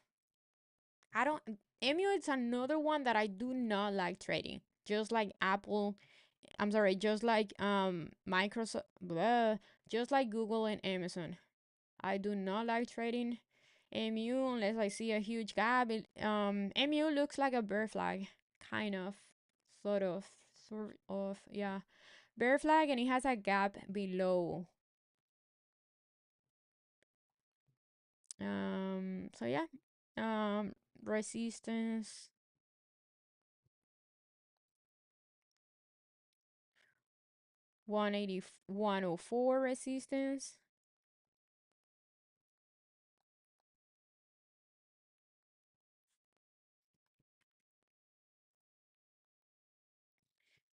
I don't MU it's another one that I do not like trading. Just like Apple I'm sorry, just like Microsoft, just like Google and Amazon. I do not like trading MU unless I see a huge gap. MU looks like a bear flag, kind of, sort of, yeah, bear flag, and it has a gap below. So yeah, resistance 180, 104 resistance.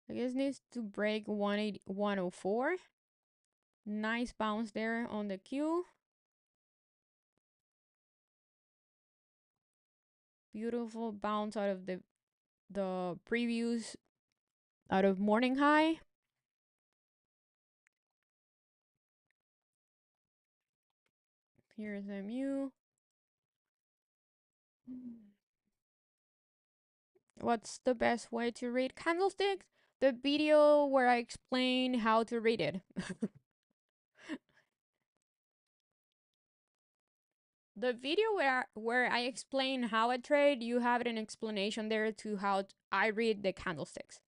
I guess needs to break 180, 104. Nice bounce there on the Q. Beautiful bounce out of the previous, out of morning high. Here's MU. What's the best way to read candlesticks? The video where I explain how to read it. The video where I explain how I trade, you have an explanation there to how I read the candlesticks.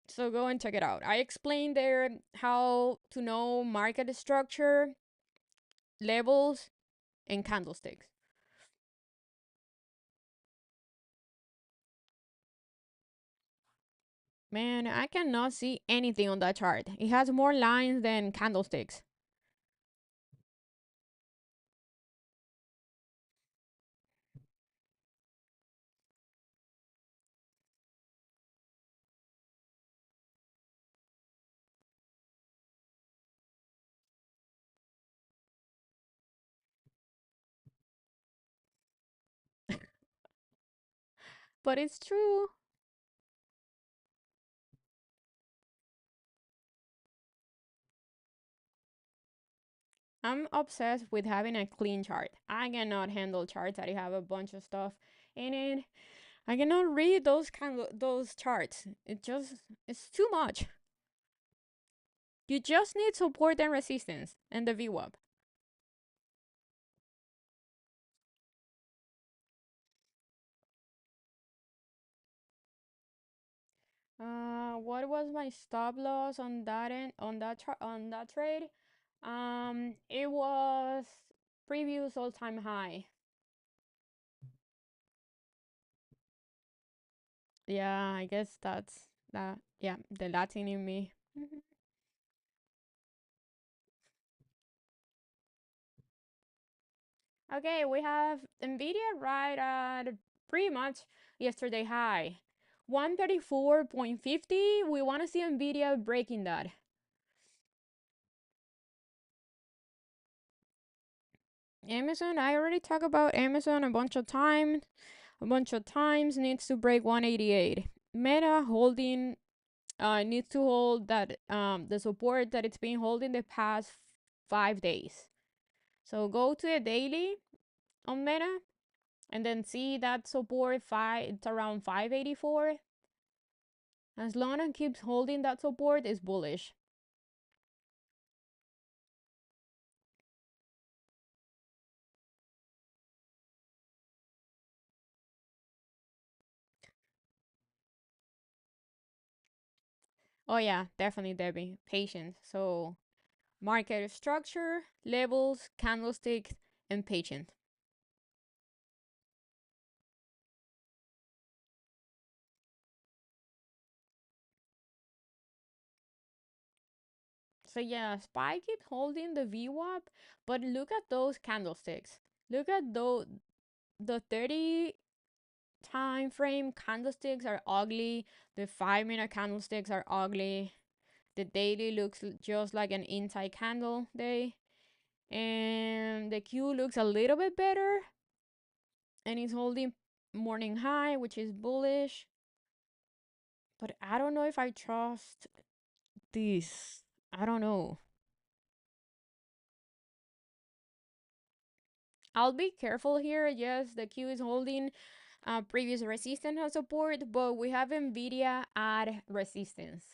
So go and check it out. I explained there how to know market structure, levels, and candlesticks. Man, I cannot see anything on that chart. It has more lines than candlesticks. But it's true. I'm obsessed with having a clean chart. I cannot handle charts that have a bunch of stuff in it. I cannot read those charts. It's too much. You just need support and resistance and the VWAP. What was my stop loss on that on that trade? It was previous all-time high. Yeah, I guess that's that. Yeah, the Latin in me. Okay, we have Nvidia right at pretty much yesterday high. 134.50. We want to see Nvidia breaking that. Amazon, I already talked about Amazon a bunch of times. A bunch of times needs to break 188. Meta holding needs to hold that the support that it's been holding the past 5 days. So go to the daily on Meta and then see that support it's around 584. As long as it keeps holding that support, it's bullish. Oh yeah, definitely, Debbie. Patience. So market structure, levels, candlesticks, and patience. So yeah, SPY keeps holding the VWAP, but look at those candlesticks. Look at the 30 time frame candlesticks are ugly. The 5 minute candlesticks are ugly. The daily looks just like an inside candle day. And the Q looks a little bit better. And it's holding morning high, which is bullish. But I don't know if I trust this. I don't know. I'll be careful here. Yes, the Q is holding previous resistance and support, but we have Nvidia at resistance.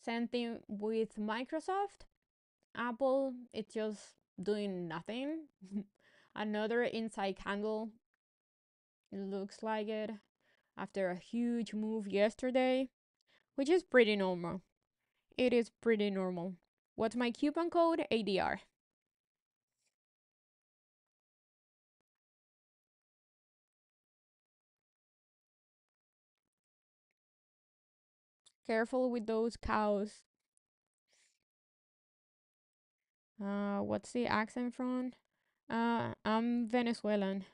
Same thing with Microsoft. Apple, it's just doing nothing. Another inside candle, it looks like it, after a huge move yesterday, which is pretty normal. It is pretty normal. What's my coupon code? ADR. Careful with those cows. What's the accent from? I'm Venezuelan.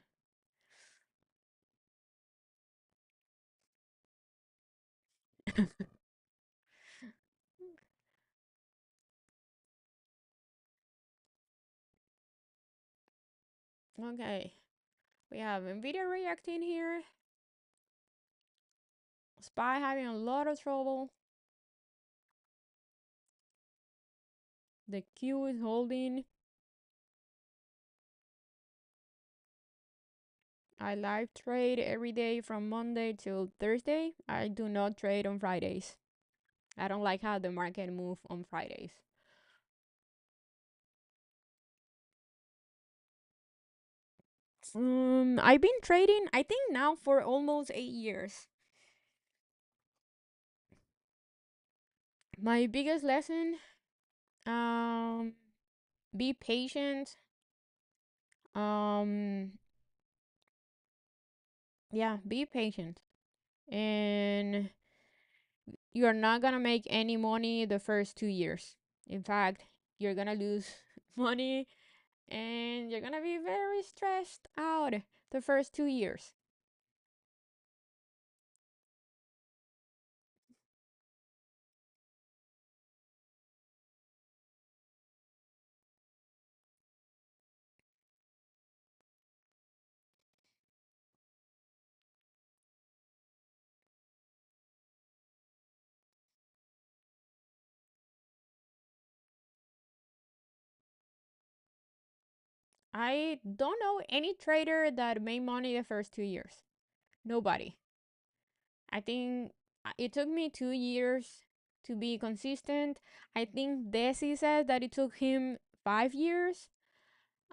Okay, we have Nvidia reacting here. SPY having a lot of trouble. The Q is holding. I live trade every day from Monday till Thursday. I do not trade on Fridays. I don't like how the market move on Fridays. I've been trading, I think now for almost 8 years. My biggest lesson, um, be patient. Um, yeah, be patient, and you're not gonna make any money the first 2 years. In fact, you're gonna lose money, and you're gonna be very stressed out the first 2 years. I don't know any trader that made money the first 2 years. Nobody. I think it took me 2 years to be consistent. I think Desi says that it took him 5 years.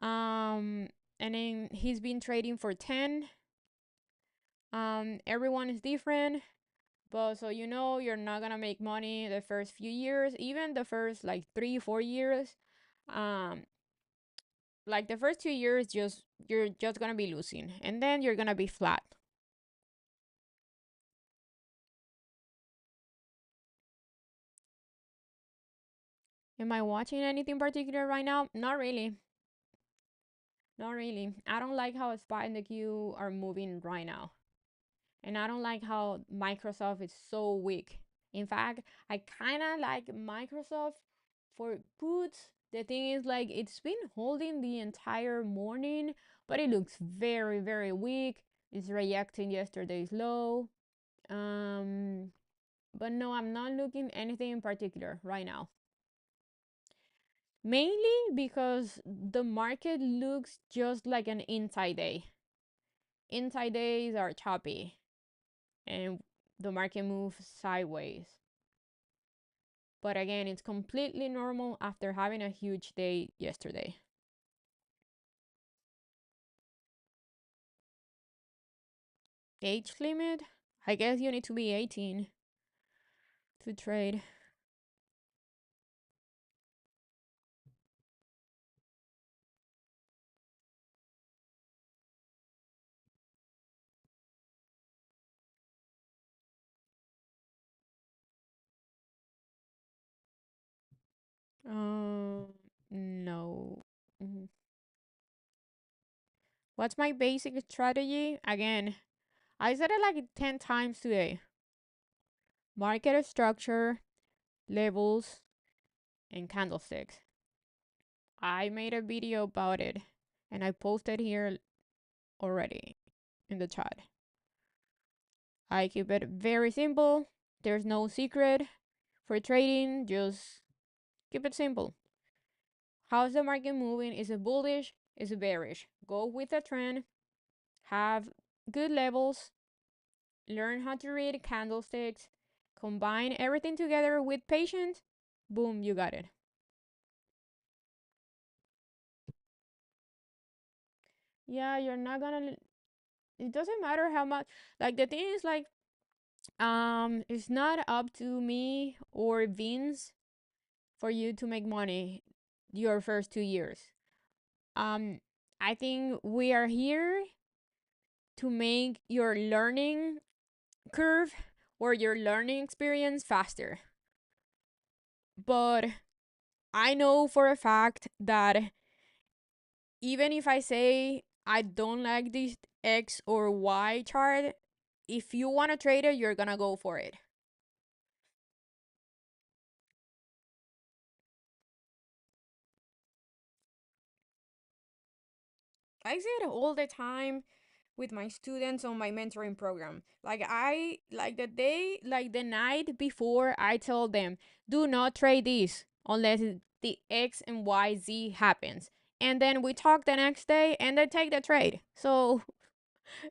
Um, and then he's been trading for 10. Everyone is different, but so you're not gonna make money the first few years, even the first like 3, 4 years. Um, like the first 2 years, you're just gonna be losing, and then you're gonna be flat. Am I watching anything particular right now? Not really. Not really. I don't like how Spy and the Q are moving right now. And I don't like how Microsoft is so weak. In fact, I kind of like Microsoft for puts. The thing is, like, it's been holding the entire morning, but it looks very, very weak. It's reacting yesterday's low. But no, I'm not looking anything in particular right now. Mainly because the market looks just like an inside day. Inside days are choppy and the market moves sideways. But again, it's completely normal after having a huge day yesterday. Age limit? I guess you need to be 18 to trade. No. Mhm. What's my basic strategy? Again, I said it like 10 times today. Market structure, levels, and candlesticks. I made a video about it and I posted here already in the chat. I keep it very simple. There's no secret for trading, just keep it simple. How's the market moving? Is it bullish? is bearish. Go with the trend, have good levels, learn how to read candlesticks, combine everything together with patience. Boom, you got it. Yeah, you're not gonna. It doesn't matter how much. Like the thing is, like, it's not up to me or Vince for you to make money your first 2 years. Um, I think we are here to make your learning curve or your learning experience faster. But I know for a fact that even if I say I don't like this X or Y chart, if you want to trade it, you're gonna go for it. I say it all the time with my students on my mentoring program. Like I like the day, like the night before, I tell them, do not trade this unless the X and Y Z happens. And then we talk the next day and they take the trade. So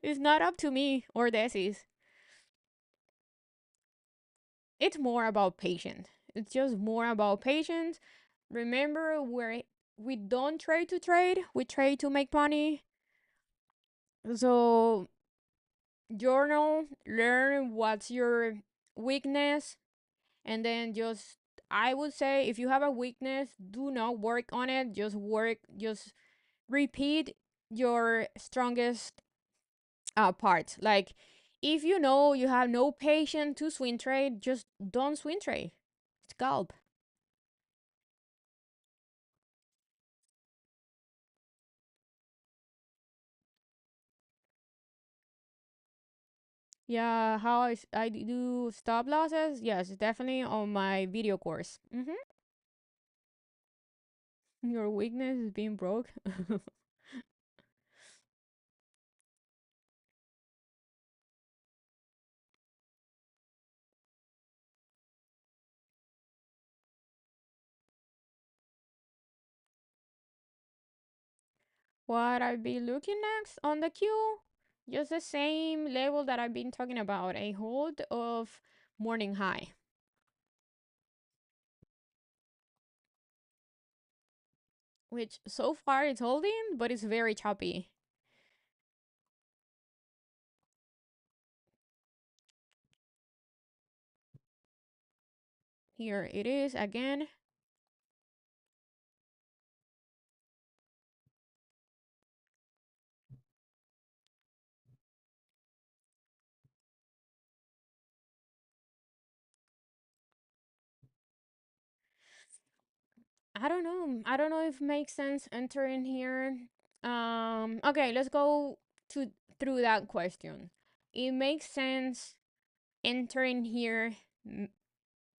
it's not up to me or Desi's. It's more about patience. It's just more about patience. Remember, we don't trade to trade, we trade to make money. So journal, learn what's your weakness, and then just, I would say, if you have a weakness, do not work on it. Just repeat your strongest parts. Like if you know you have no patience to swing trade, just don't swing trade. Scalp. Yeah, how I do stop losses? Yes, definitely on my video course. Your weakness is being broke. What I'd be looking next on the queue? Just the same level that I've been talking about, a hold of morning high, which so far it's holding, but it's very choppy. Here it is again. I don't know. I don't know if it makes sense entering here. Okay, let's go to through that question. It makes sense entering here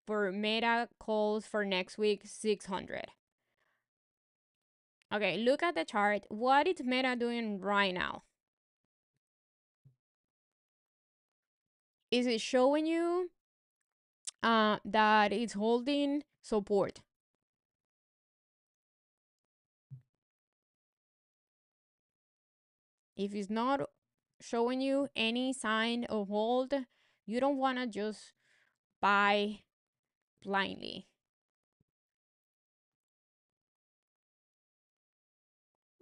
for meta calls for next week 600. Okay, look at the chart. What is meta doing right now? Is it showing you that it's holding support? If it's not showing you any sign of hold, you don't want to just buy blindly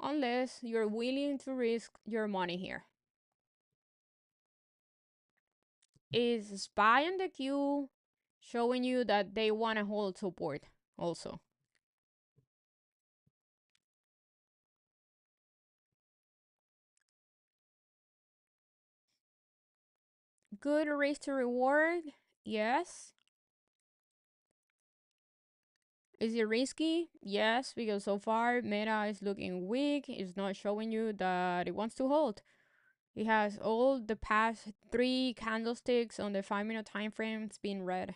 unless you're willing to risk your money here. Is SPY on the queue showing you that they want to hold support also? Good risk to reward? Yes. Is it risky? Yes, because so far Meta is looking weak. It's not showing you that it wants to hold. It has all the past three candlesticks on the 5 minute time frame. It's been red.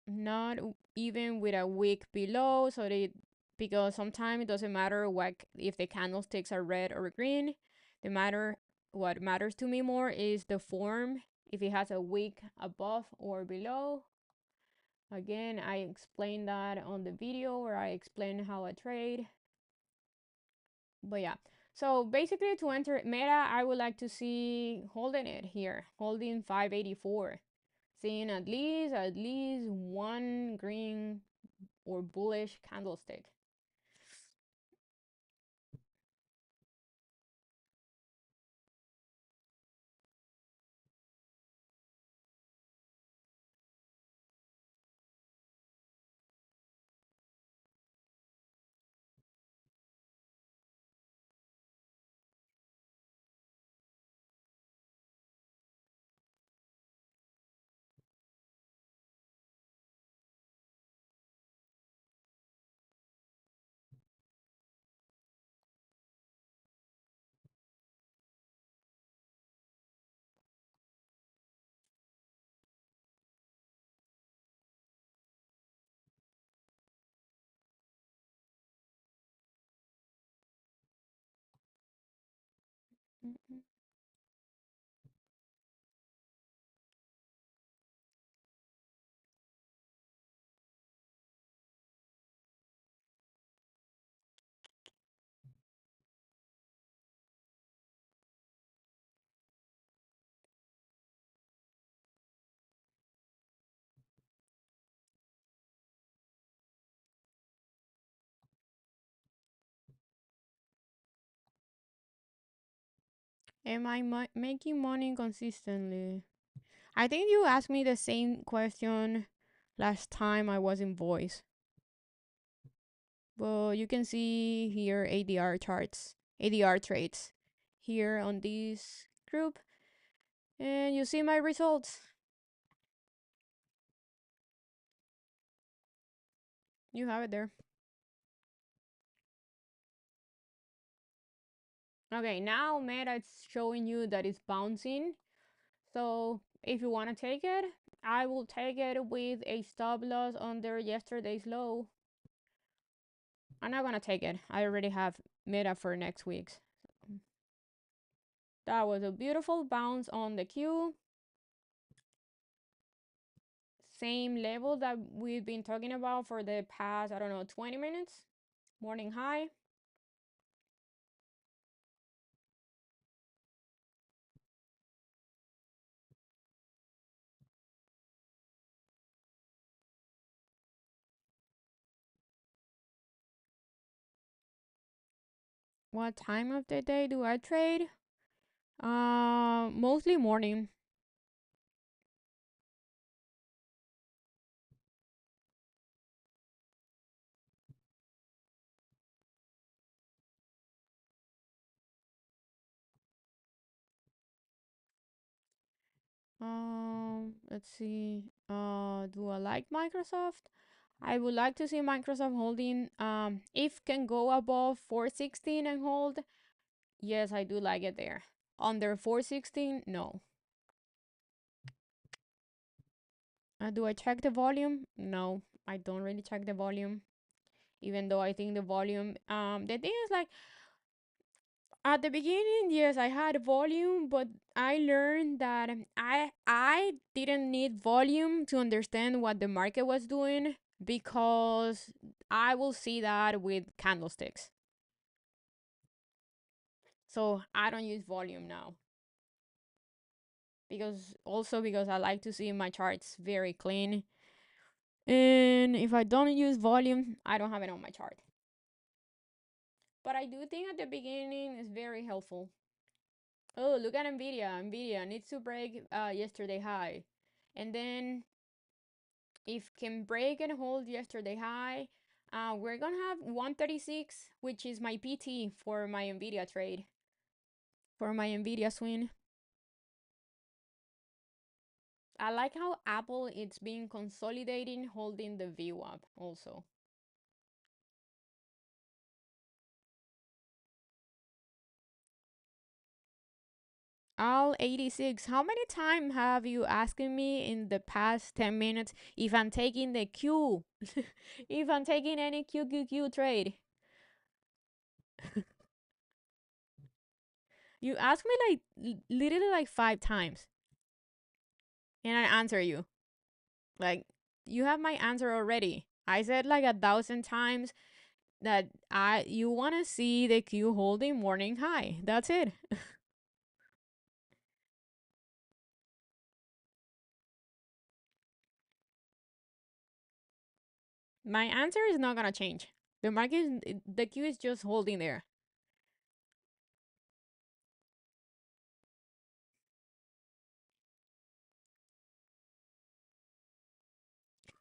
Not even with a wick below. So they, because sometimes it doesn't matter what if the candlesticks are red or green. The matter what matters to me more is the form. If it has a wick above or below. Again, I explained that on the video where I explained how I trade. But yeah. So basically, to enter meta, I would like to see holding it here, holding 584, seeing at least one green or bullish candlestick. Mm-mm. Am I making money consistently? I think you asked me the same question last time I was in voice. Well, you can see here ADR charts, ADR trades here on this group, and you see my results. You have it there. Okay, now Meta it's showing you that it's bouncing. So if you want to take it, I will take it with a stop loss under yesterday's low. I'm not gonna take it. I already have Meta for next week's. That was a beautiful bounce on the Q. Same level that we've been talking about for the past, I don't know, 20 minutes. Morning high. What time of the day do I trade? Mostly morning. Let's see. Do I like Microsoft? I would like to see Microsoft holding. If can go above 416 and hold, yes, I do like it there. Under 416, no. Do I check the volume? No, I don't really check the volume. Even though I think the volume, the thing is like at the beginning, yes, I had volume, but I learned that I didn't need volume to understand what the market was doing because I will see that with candlesticks. So I don't use volume now because I like to see my charts very clean. And if I don't use volume, I don't have it on my chart. But I do think at the beginning is very helpful. Oh, look at Nvidia. Nvidia needs to break yesterday high. And then if can break and hold yesterday high, we're gonna have 136, which is my PT for my Nvidia trade, for my Nvidia swing. I like how Apple it's been consolidating, holding the VWAP also. All 86. How many times have you asked me in the past 10 minutes if I'm taking the Q? If I'm taking any QQQ trade? You asked me like literally like 5 times and I answer you. Like you have my answer already. I said like 1,000 times that I you want to see the Q holding morning high. That's it. My answer is not gonna change. The market, the Q is just holding there.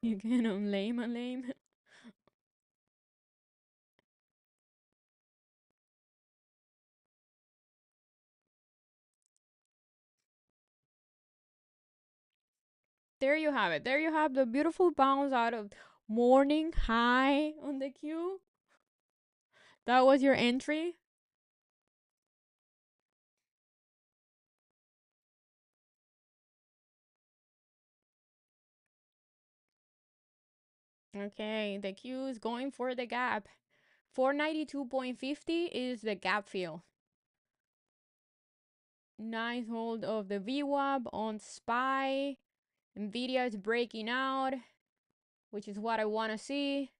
You can lame and lame. There you have it. There you have the beautiful bounce out of morning high on the Q. That was your entry. Okay, the Q is going for the gap. 492.50 is the gap fill. Nice hold of the VWAP on SPY. Nvidia is breaking out, which is what I want to see.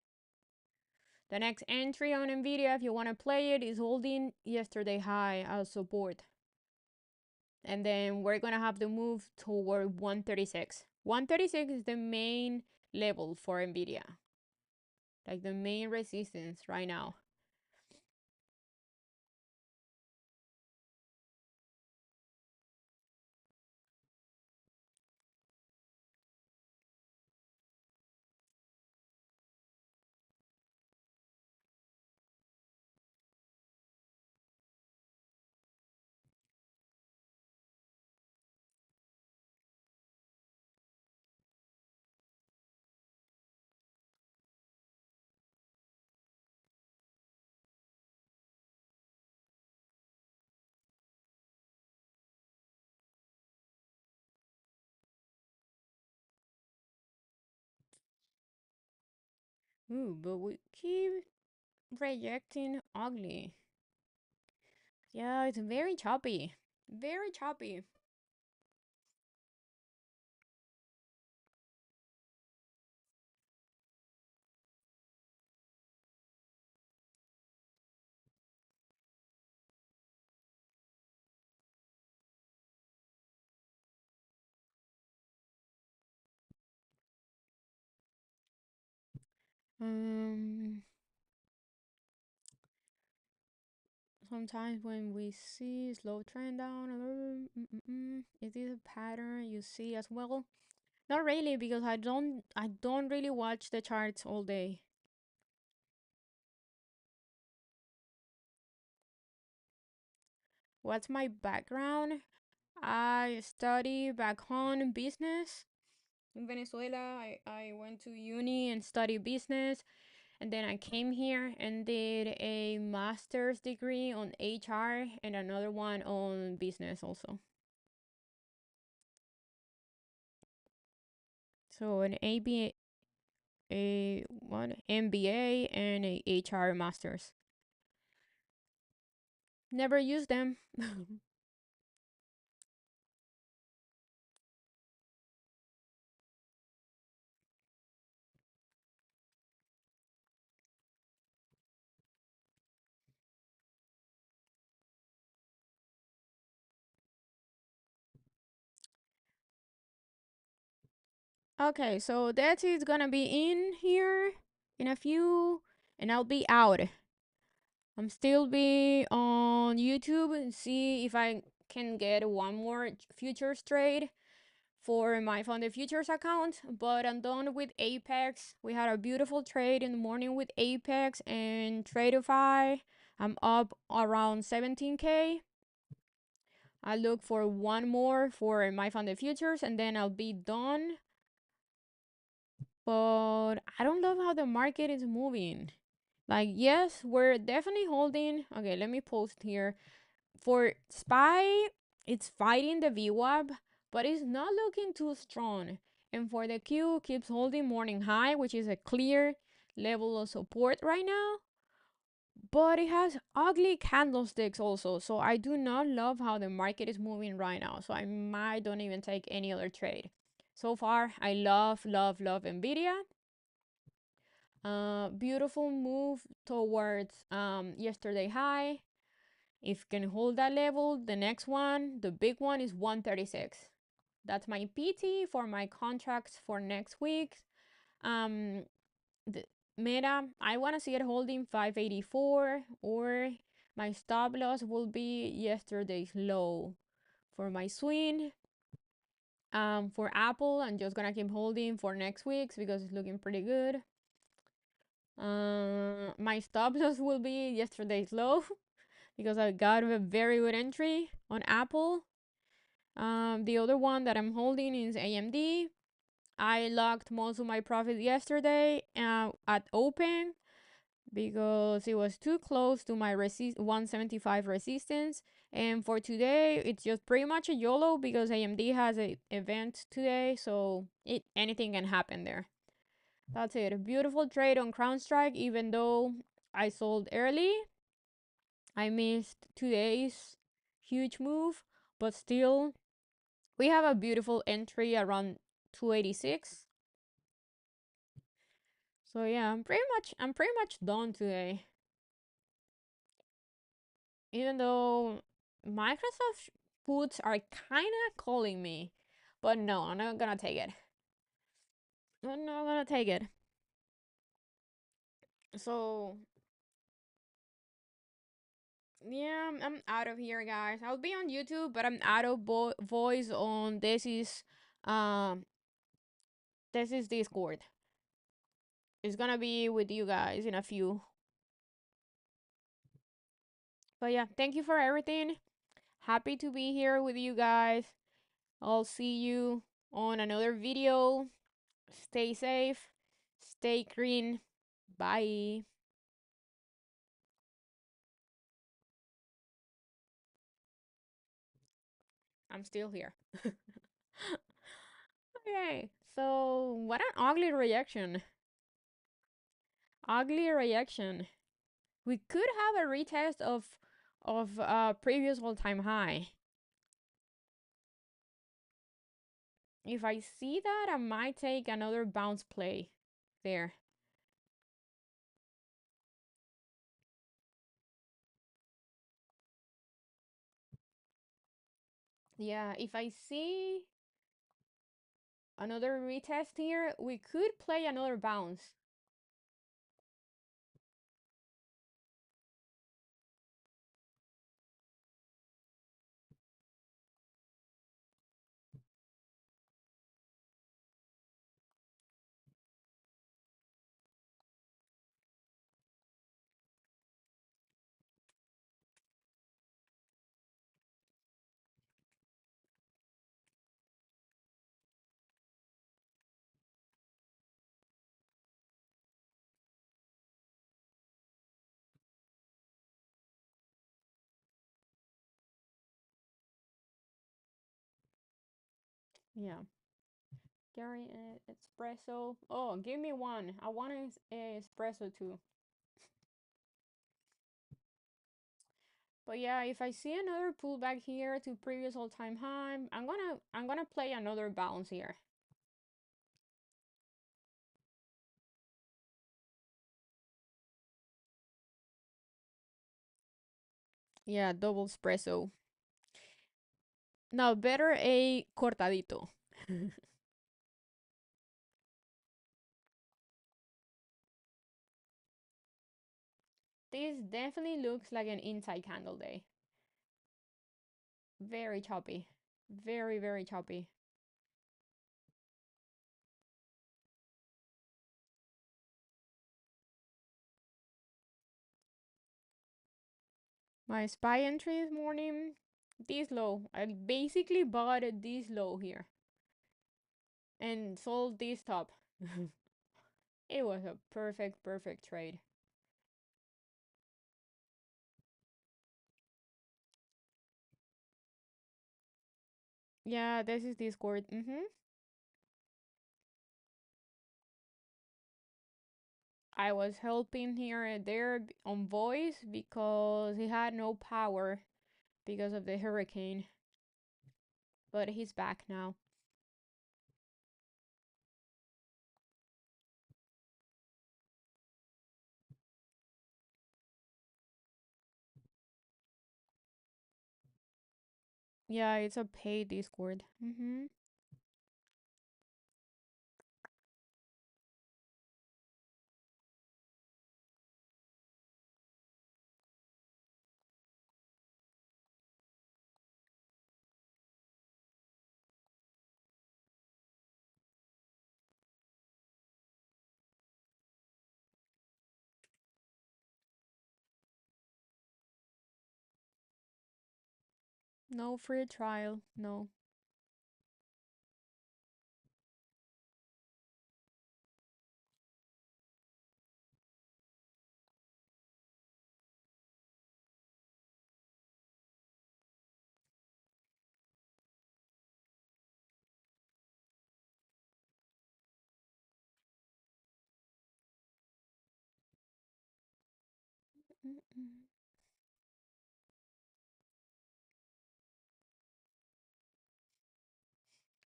The next entry on Nvidia, if you want to play it, is holding yesterday high as support. And then we're going to have to move toward 136. 136 is the main level for Nvidia, like the main resistance right now. Ooh, but we keep rejecting ugly. Yeah, it's very choppy. Very choppy. Um, Sometimes when we see slow trend down, is this a pattern you see as well? Not really, because I don't really watch the charts all day. What's my background? I study back home business in Venezuela. I went to uni and studied business, and then I came here and did a master's degree on HR and another one on business also. So an what MBA and a HR master's. Never used them. Okay, so that is gonna be in here in a few, and I'll be out. I'm still be on YouTube and see if I can get one more futures trade for my Funded Futures account, but I'm done with Apex. We had a beautiful trade in the morning with Apex and Tradeify. I'm up around 17K. I look for one more for my Funded Futures and then I'll be done. But I don't love how the market is moving. Like, yes, we're definitely holding. Okay, let me post here. For SPY, it's fighting the VWAP, but it's not looking too strong. And for the Q, keeps holding morning high, which is a clear level of support right now. But it has ugly candlesticks also. So I do not love how the market is moving right now. So I might don't even take any other trade. So far, I love, love, love Nvidia. Beautiful move towards yesterday high. If can hold that level, the next one, the big one, is 136. That's my PT for my contracts for next week. The meta, I want to see it holding 584, or my stop loss will be yesterday's low. For my swing, for Apple, I'm just gonna keep holding for next week's because it's looking pretty good. My stop loss will be yesterday's low because I got a very good entry on Apple. The other one that I'm holding is AMD. I locked most of my profit yesterday at open because it was too close to my 175 resistance. And for today, it's just pretty much a YOLO because AMD has an event today, so anything can happen there. That's it. A beautiful trade on CrowdStrike, even though I sold early. I missed today's huge move, but still, we have a beautiful entry around 286. So yeah, I'm pretty much done today. Even though Microsoft puts are kind of calling me, but no, I'm not gonna take it. I'm not gonna take it. So yeah, I'm out of here, guys. I'll be on YouTube, but I'm out of voice on um this is Discord. It's gonna be with you guys in a few. But yeah, thank you for everything. Happy to be here with you guys. I'll see you on another video. Stay safe, stay green. Bye. I'm still here. Okay, so what an ugly reaction. Ugly reaction. We could have a retest of previous all-time high. If I see that, I might take another bounce play there. Yeah, if I see another retest here, we could play another bounce. Yeah. Gary espresso. Oh, give me one. I want an espresso too. But yeah, if I see another pullback here to previous all-time high, I'm gonna play another bounce here. Yeah, double espresso. Now better a cortadito. This definitely looks like an inside candle day. Very choppy. Very, very choppy. My SPY entry this morning, this low. I basically bought it this low here and sold this top. It was a perfect trade. Yeah, this is Discord. I was helping here and there on voice because he had no power because of the hurricane. But he's back now. Yeah, it's a paid Discord. No free trial. No. Mm-mm.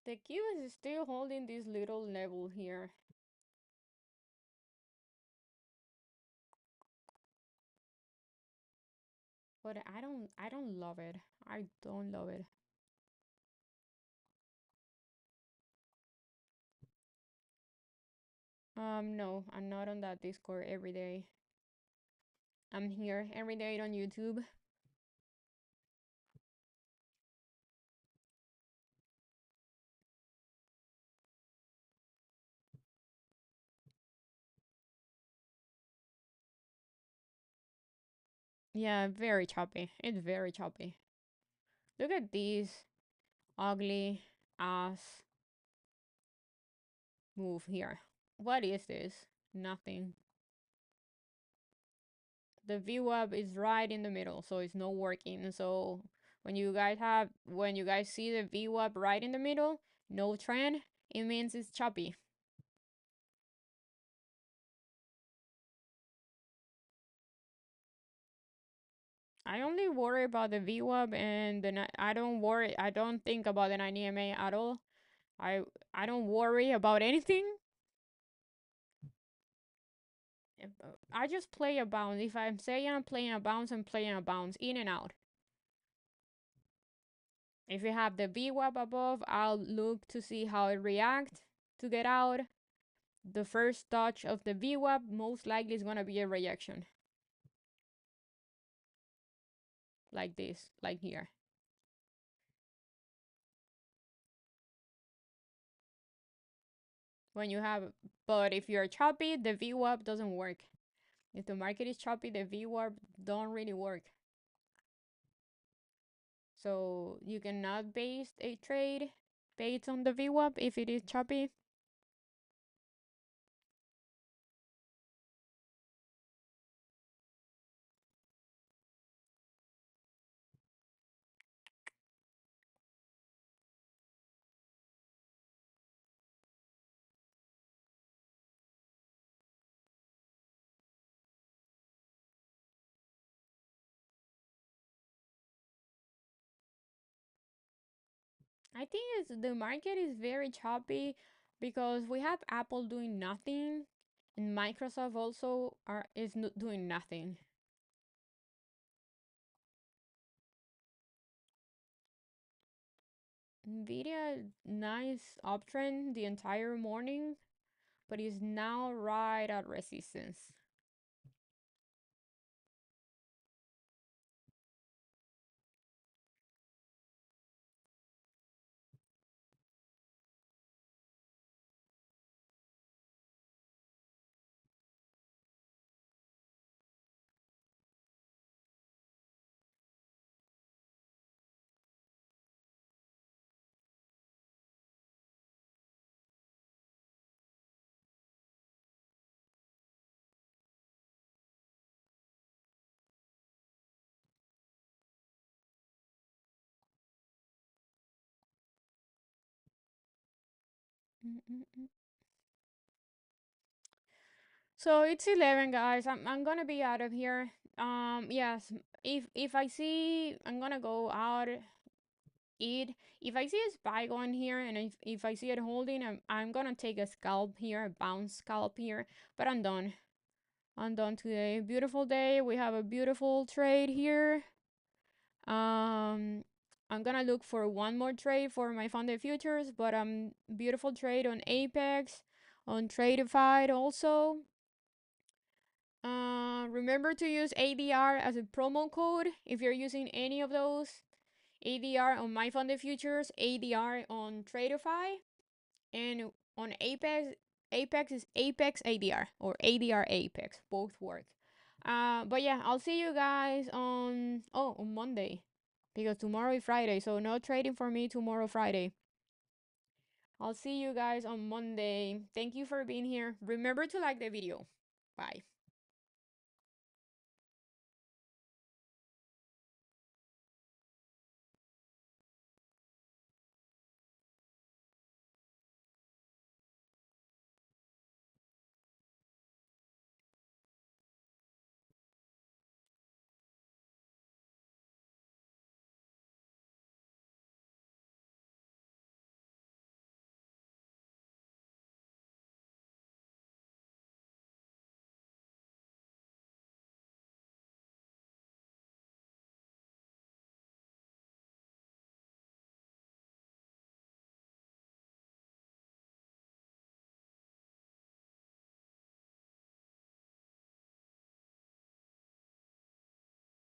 The cube is still holding this little level here, but I don't love it. I don't love it. No, I'm not on that Discord every day. I'm here every day on YouTube. Yeah, very choppy. It's very choppy. Look at these ugly ass move here. What is this? Nothing. The VWAP is right in the middle, so it's not working. So when you guys see the VWAP right in the middle, no trend, it means it's choppy. I only worry about the VWAP and I don't think about the 90 MA at all. I I don't worry about anything. I just play a bounce. If I'm saying I'm playing a bounce, I'm playing a bounce in and out. If you have the VWAP above, I'll look to see how it reacts to get out. The first touch of the VWAP most likely is gonna be a rejection. Like this, like here. When you have, but if you're choppy, the VWAP doesn't work. If the market is choppy, the VWAP don't really work. So you cannot base a trade based on the VWAP if it is choppy. I think the market is very choppy because we have Apple doing nothing and Microsoft also is doing nothing. Nvidia nice uptrend the entire morning, but is now right at resistance. Mm-mm-mm. So it's 11, guys. I'm gonna be out of here. Yes. If I see, I'm gonna go out eat. If I see a spy going here, and if I see it holding, I'm gonna take a scalp here, a bounce scalp here. But I'm done. I'm done today. Beautiful day. We have a beautiful trade here. Um, I'm gonna look for one more trade for my funded futures, but beautiful trade on Apex, on Tradeify also. Remember to use ADR as a promo code if you're using any of those. ADR on my funded futures, ADR on Tradeify, and on Apex, Apex is Apex ADR or ADR Apex. Both work. But yeah, I'll see you guys on Monday because tomorrow is Friday, so no trading for me tomorrow Friday. I'll see you guys on Monday. Thank you for being here. Remember to like the video. Bye.